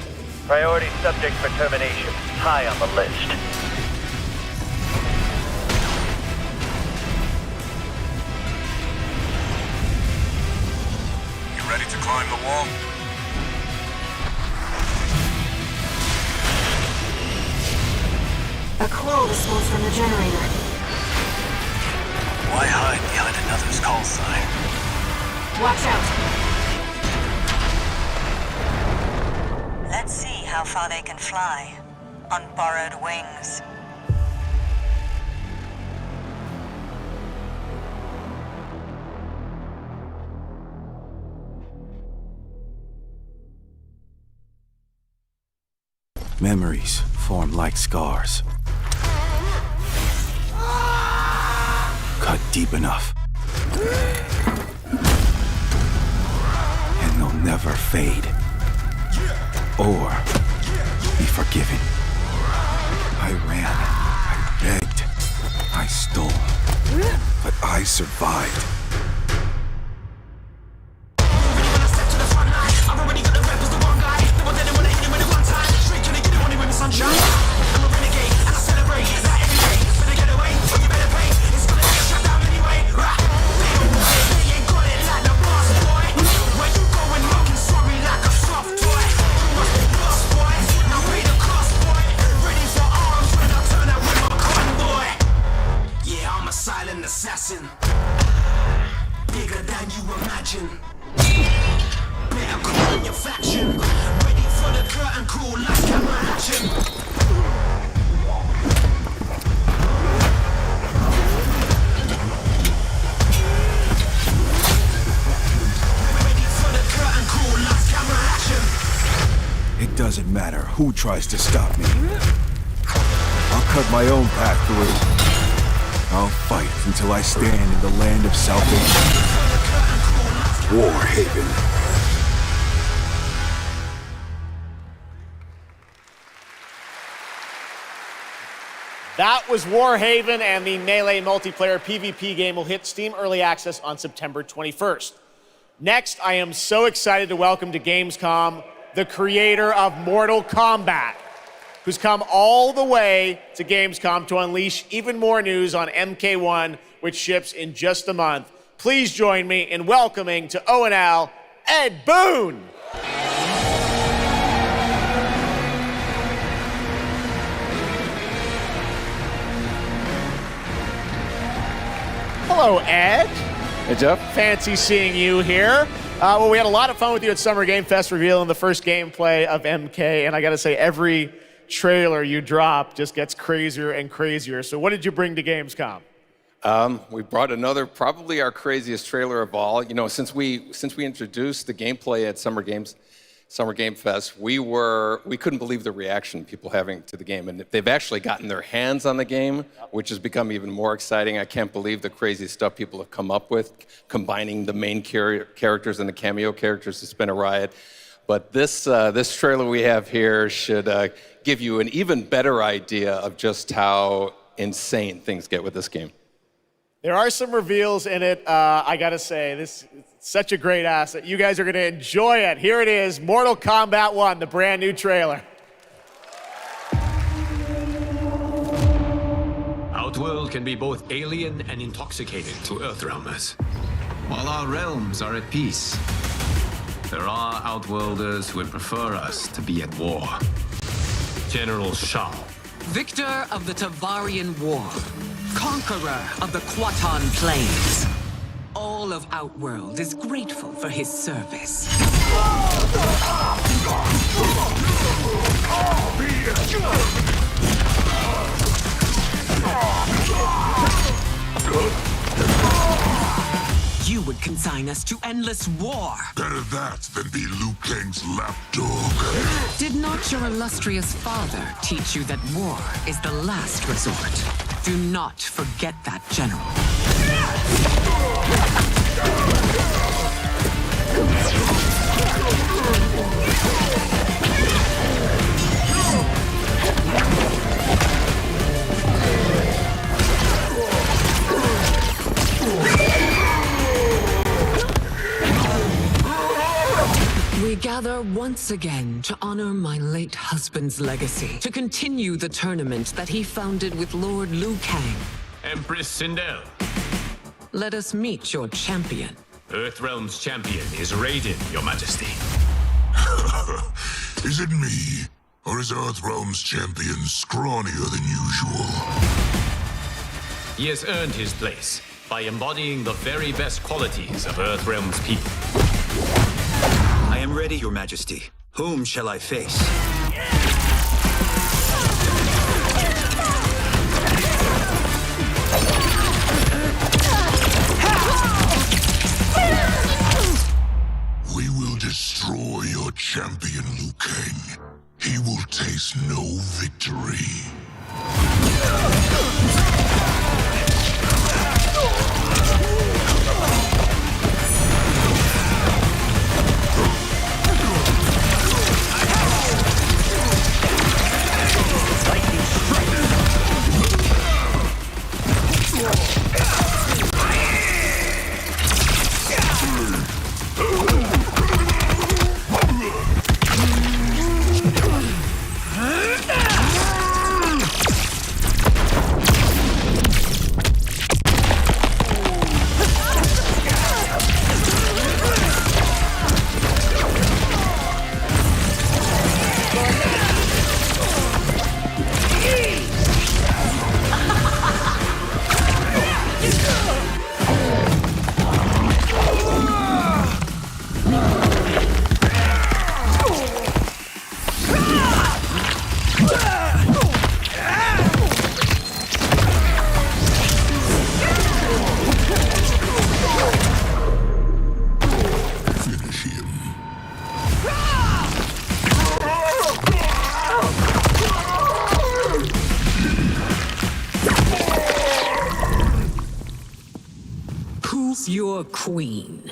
Priority subject for termination. High on the list. You ready to climb the wall? A call response from the generator. Why hide behind another's call sign? Watch out. Let's see how far they can fly on borrowed wings. Memories form like scars. Cut deep enough. And they'll never fade. Or be forgiven. I ran, I begged, I stole, but I survived. Assassin, bigger than you imagine. Better call in your faction. Ready for the curtain call, last camera action. Ready for the curtain call, last camera action. It doesn't matter who tries to stop me. I'll cut my own path through. I'll fight until I stand in the land of salvation. War Haven. That was War Haven, and the Melee multiplayer PvP game will hit Steam Early Access on September 21st. Next, I am so excited to welcome to Gamescom the creator of Mortal Kombat, who's come all the way to Gamescom to unleash even more news on MK1, which ships in just a month. Please join me in welcoming to ONL, Ed Boon. Hello, Ed. Hey, Jeff. Fancy seeing you here. Well, we had a lot of fun with you at Summer Game Fest revealing the first gameplay of MK, and I gotta say, every trailer you drop just gets crazier and crazier. So what did you bring to Gamescom? We brought another, probably our craziest trailer of all. You know, since we introduced the gameplay at Summer Game Fest, we couldn't believe the reaction people having to the game, and they've actually gotten their hands on the game, which has become even more exciting. I can't believe the crazy stuff people have come up with, combining the main characters and the cameo characters. It's been a riot. But this trailer we have here should give you an even better idea of just how insane things get with this game. There are some reveals in it. I gotta say, this is such a great asset. You guys are gonna enjoy it. Here it is, Mortal Kombat 1, the brand new trailer. Outworld can be both alien and intoxicating to Earthrealmers, while our realms are at peace. There are Outworlders who would prefer us to be at war. General Shao. Victor of the Tavarian War. Conqueror of the Quatan Plains. All of Outworld is grateful for his service. You would consign us to endless war. Better that than be Liu Kang's lapdog. Did not your illustrious father teach you that war is the last resort? Do not forget that, General. We gather once again to honor my late husband's legacy, to continue the tournament that he founded with Lord Liu Kang. Empress Sindel. Let us meet your champion. Earthrealm's champion is Raiden, Your Majesty. Is it me? Or is Earthrealm's champion scrawnier than usual? He has earned his place by embodying the very best qualities of Earthrealm's people. I am ready, Your Majesty. Whom shall I face? We will destroy your champion, Liu Kang. He will taste no victory. Your queen.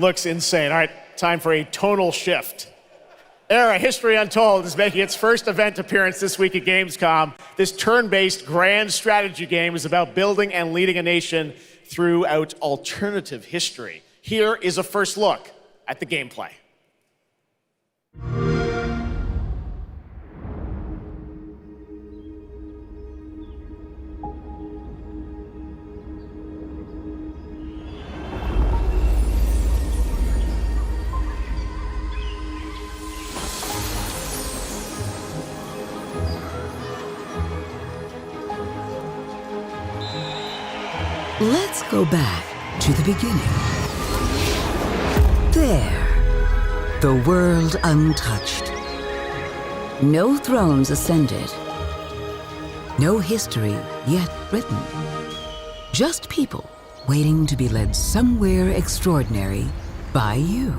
looks insane. All right, time for a tonal shift. Era History Untold is making its first event appearance this week at Gamescom. This turn-based grand strategy game is about building and leading a nation throughout alternative history. Here is a first look at the gameplay. Let's go back to the beginning. There, the world untouched. No thrones ascended. No history yet written. Just people waiting to be led somewhere extraordinary by you.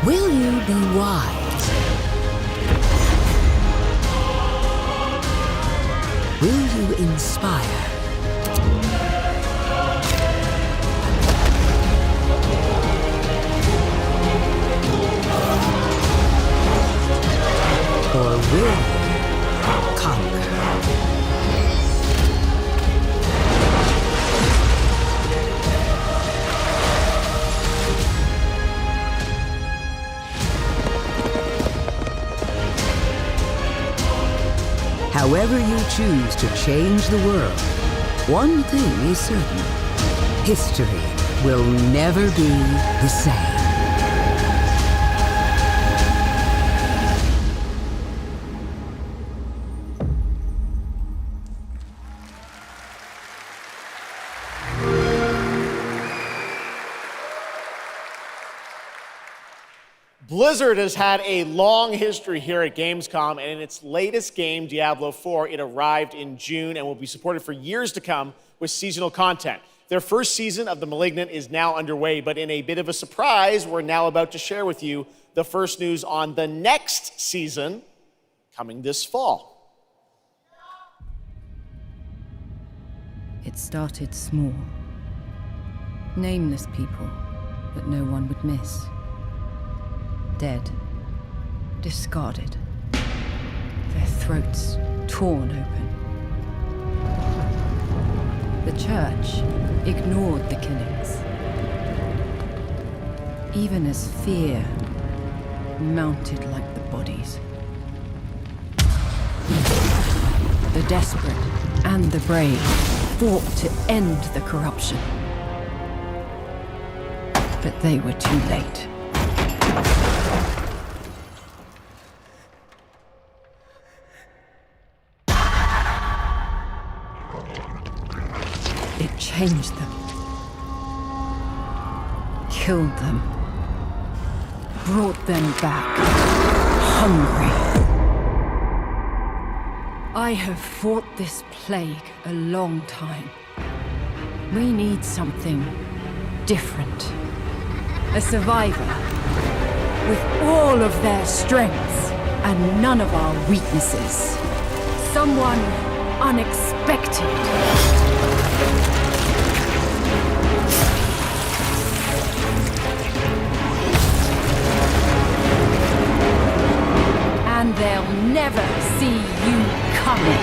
Will you be wise? Will you inspire? Or will you conquer? However you choose to change the world, one thing is certain: history will never be the same. Blizzard has had a long history here at Gamescom, and in its latest game, Diablo 4, it arrived in June and will be supported for years to come with seasonal content. Their first season of The Malignant is now underway, but in a bit of a surprise, we're now about to share with you the first news on the next season coming this fall. It started small. Nameless people that no one would miss. Dead, discarded, their throats torn open. The church ignored the killings, even as fear mounted like the bodies. The desperate and the brave fought to end the corruption, but they were too late. It changed them, killed them, brought them back, hungry. I have fought this plague a long time. We need something different. A survivor with all of their strengths and none of our weaknesses. Someone unexpected. And they'll never see you coming.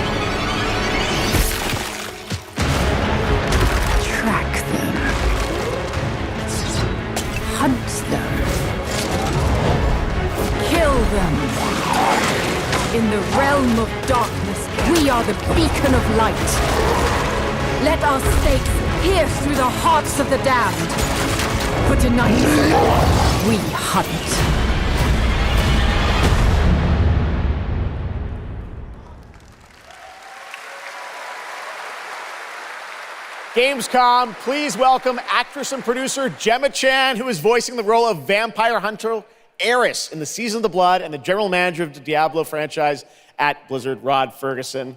Track them. Hunt them. Kill them. In the realm of darkness, we are the beacon of light. Let our stakes pierce through the hearts of the damned. For tonight, we hunt. Gamescom, please welcome actress and producer Gemma Chan, who is voicing the role of vampire hunter Eris in the Season of the Blood, and the general manager of the Diablo franchise at Blizzard, Rod Ferguson.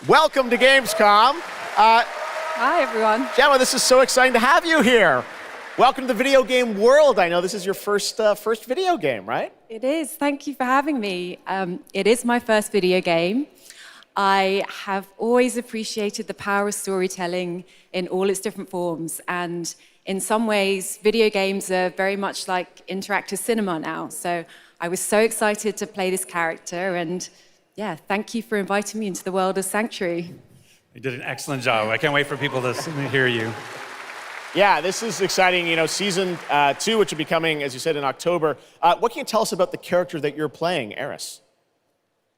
Welcome to Gamescom. Hi, everyone. Gemma, this is so exciting to have you here. welcome to the video game world. I know this is your first video game, right? It is. Thank you for having me. It is my first video game. I have always appreciated the power of storytelling in all its different forms. And in some ways, video games are very much like interactive cinema now. So I was so excited to play this character. And yeah, thank you for inviting me into the world of Sanctuary. You did an excellent job. I can't wait for people to hear you. Yeah, this is exciting. You know, season 2, which will be coming, as you said, in October. What can you tell us about the character that you're playing, Eris?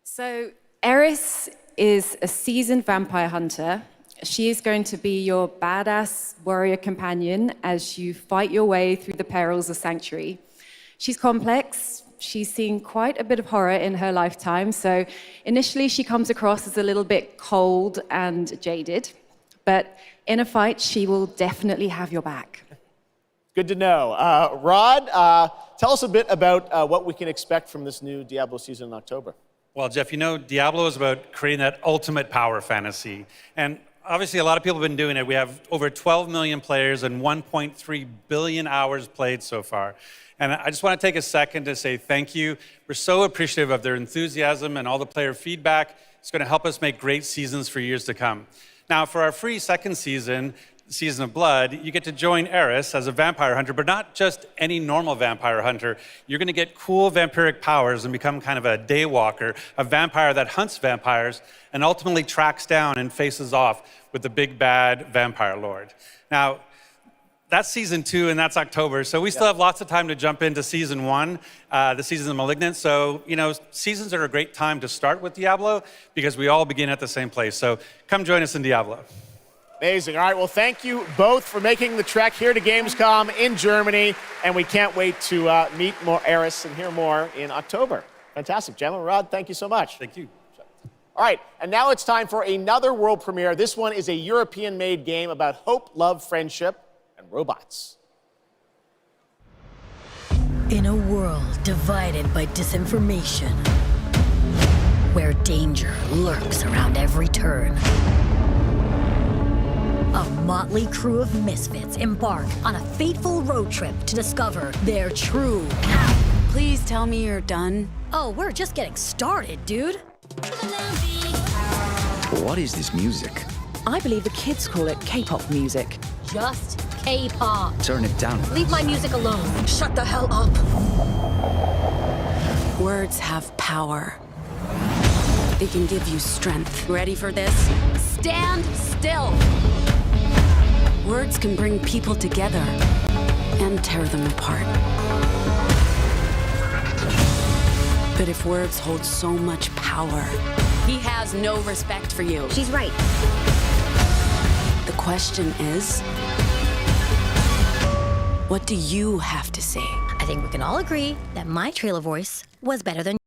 So Eris is a seasoned vampire hunter. She is going to be your badass warrior companion as you fight your way through the perils of Sanctuary. She's complex. She's seen quite a bit of horror in her lifetime. So initially she comes across as a little bit cold and jaded. But in a fight, she will definitely have your back. Good to know. Rod, tell us a bit about what we can expect from this new Diablo season in October. Well, Jeff, you know, Diablo is about creating that ultimate power fantasy. And obviously, a lot of people have been doing it. We have over 12 million players and 1.3 billion hours played so far. And I just want to take a second to say thank you. We're so appreciative of their enthusiasm and all the player feedback. It's going to help us make great seasons for years to come. Now, for our free second season, Season of Blood, you get to join Eris as a vampire hunter, but not just any normal vampire hunter. You're going to get cool vampiric powers and become kind of a daywalker, a vampire that hunts vampires and ultimately tracks down and faces off with the big bad vampire lord. Now, that's Season 2, and that's October, so we still have lots of time to jump into Season 1, the Season of Malignant. So, you know, seasons are a great time to start with Diablo because we all begin at the same place. So come join us in Diablo. Amazing. All right, well, thank you both for making the trek here to Gamescom in Germany, and we can't wait to meet more Eris and hear more in October. Fantastic. Gemma, Rod, thank you so much. Thank you. All right, and now it's time for another world premiere. This one is a European-made game about hope, love, friendship, and robots. In a world divided by disinformation, where danger lurks around every turn, a motley crew of misfits embark on a fateful road trip to discover their true path. Please tell me you're done. Oh, we're just getting started, dude. What is this music? I believe the kids call it K-pop music. Just K-pop. Turn it down. Leave my music alone. Shut the hell up. Words have power. They can give you strength. Ready for this? Stand still. Words can bring people together and tear them apart. But if words hold so much power, he has no respect for you. She's right. The question is, what do you have to say? I think we can all agree that my trailer voice was better than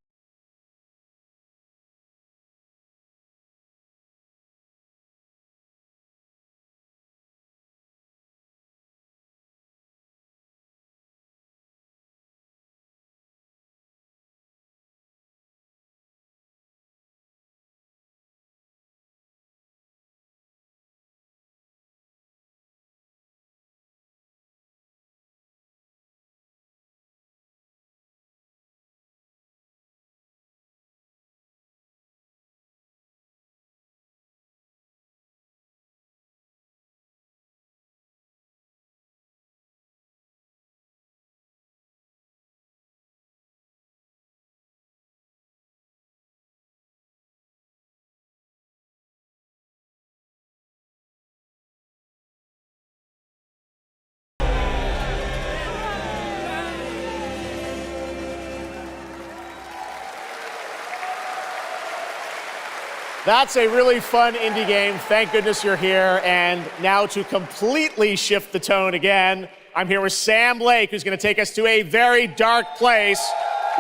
That's a really fun indie game. Thank goodness you're here. And now to completely shift the tone again, I'm here with Sam Lake, who's going to take us to a very dark place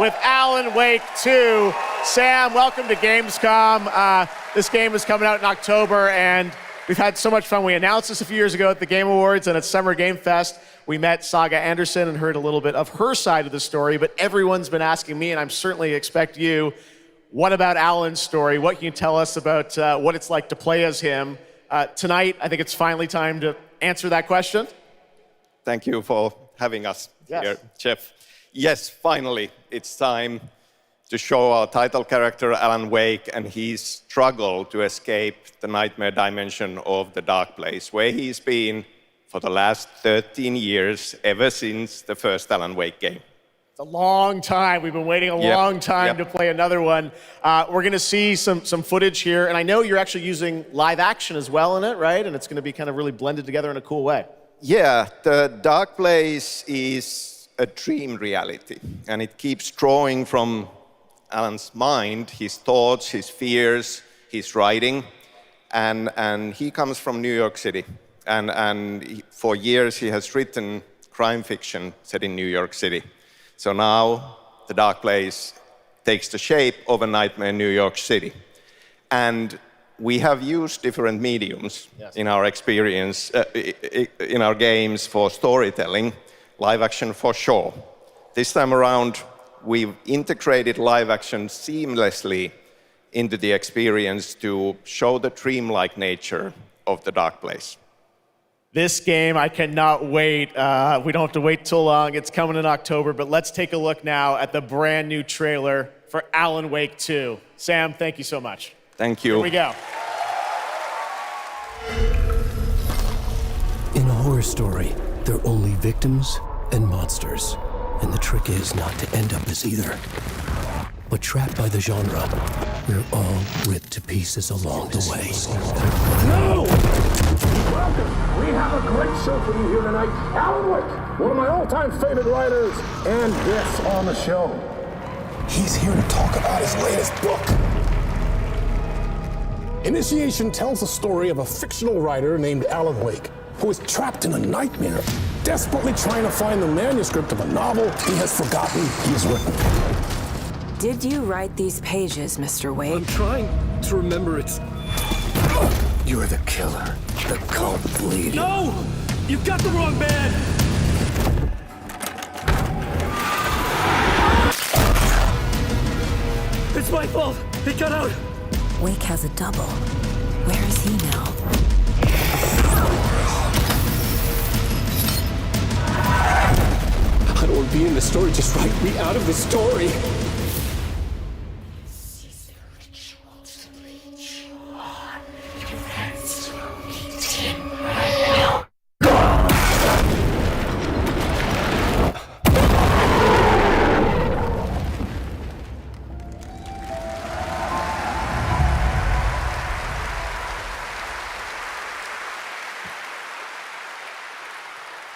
with Alan Wake 2. Sam, welcome to Gamescom. This game is coming out in October, and we've had so much fun. We announced this a few years ago at the Game Awards and at Summer Game Fest. We met Saga Anderson and heard a little bit of her side of the story, but everyone's been asking me, and I'm certainly expect you, what about Alan's story? What can you tell us about what it's like to play as him? Tonight, I think it's finally time to answer that question. Thank you for having us Yes. here, Jeff. Yes, finally, it's time to show our title character, Alan Wake, and his struggle to escape the nightmare dimension of the dark place, where he's been for the last 13 years, ever since the first Alan Wake game. It's a long time. We've been waiting a long time to play another one. We're going to see some footage here, and I know you're actually using live action as well in it, right? And it's going to be kind of really blended together in a cool way. Yeah, the dark place is a dream reality, and it keeps drawing from Alan's mind, his thoughts, his fears, his writing, and he comes from New York City, and for years he has written crime fiction set in New York City. So now the dark place takes the shape of a nightmare in New York City, and we have used different mediums in our experience, in our games for storytelling, live action for sure. This time around, we've integrated live action seamlessly into the experience to show the dreamlike nature of the dark place. This game, I cannot wait. We don't have to wait too long. It's coming in October, but let's take a look now at the brand new trailer for Alan Wake 2. Sam, thank you so much. Thank you. Here we go. In a horror story, there are only victims and monsters. And the trick is not to end up as either. But trapped by the genre, we're all ripped to pieces along the way. No! Welcome! We have a great show for you here tonight. Alan Wake, one of my all-time favorite writers, and guests on the show. He's here to talk about his latest book. Initiation tells the story of a fictional writer named Alan Wake, who is trapped in a nightmare, desperately trying to find the manuscript of a novel he has forgotten he's written. Did you write these pages, Mr. Wake? I'm trying to remember it. You're the killer, the cult leader. No! You've got the wrong man! It's my fault! He got out! Wake has a double. Where is he now? I don't want to be in the story, just write me out of the story.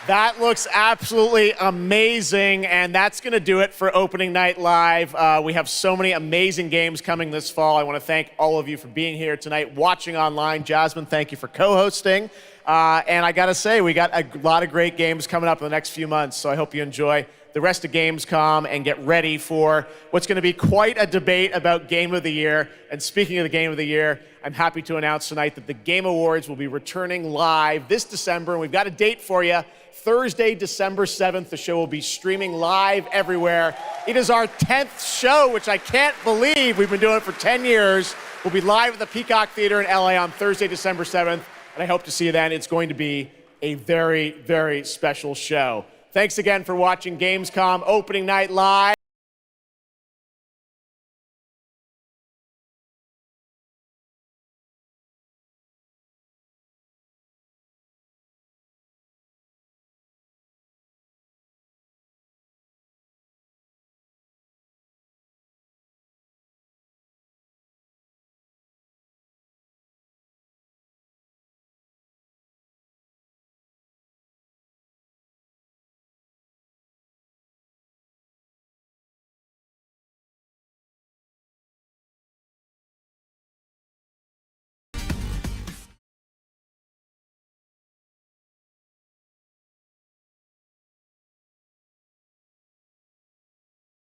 That looks absolutely amazing, and that's going to do it for Opening Night Live. We have so many amazing games coming this fall. I want to thank all of you for being here tonight, watching online. Jasmine, thank you for co-hosting. And I got to say, we got a lot of great games coming up in the next few months, so I hope you enjoy the rest of Gamescom and get ready for what's going to be quite a debate about Game of the Year. And speaking of the Game of the Year, I'm happy to announce tonight that the Game Awards will be returning live this December, and we've got a date for you. Thursday, December 7th, the show will be streaming live everywhere. It is our 10th show, which I can't believe. We've been doing it for 10 years. We'll be live at the Peacock Theater in LA on Thursday, December 7th, and I hope to see you then. It's going to be a very, very special show. Thanks again for watching Gamescom Opening Night Live.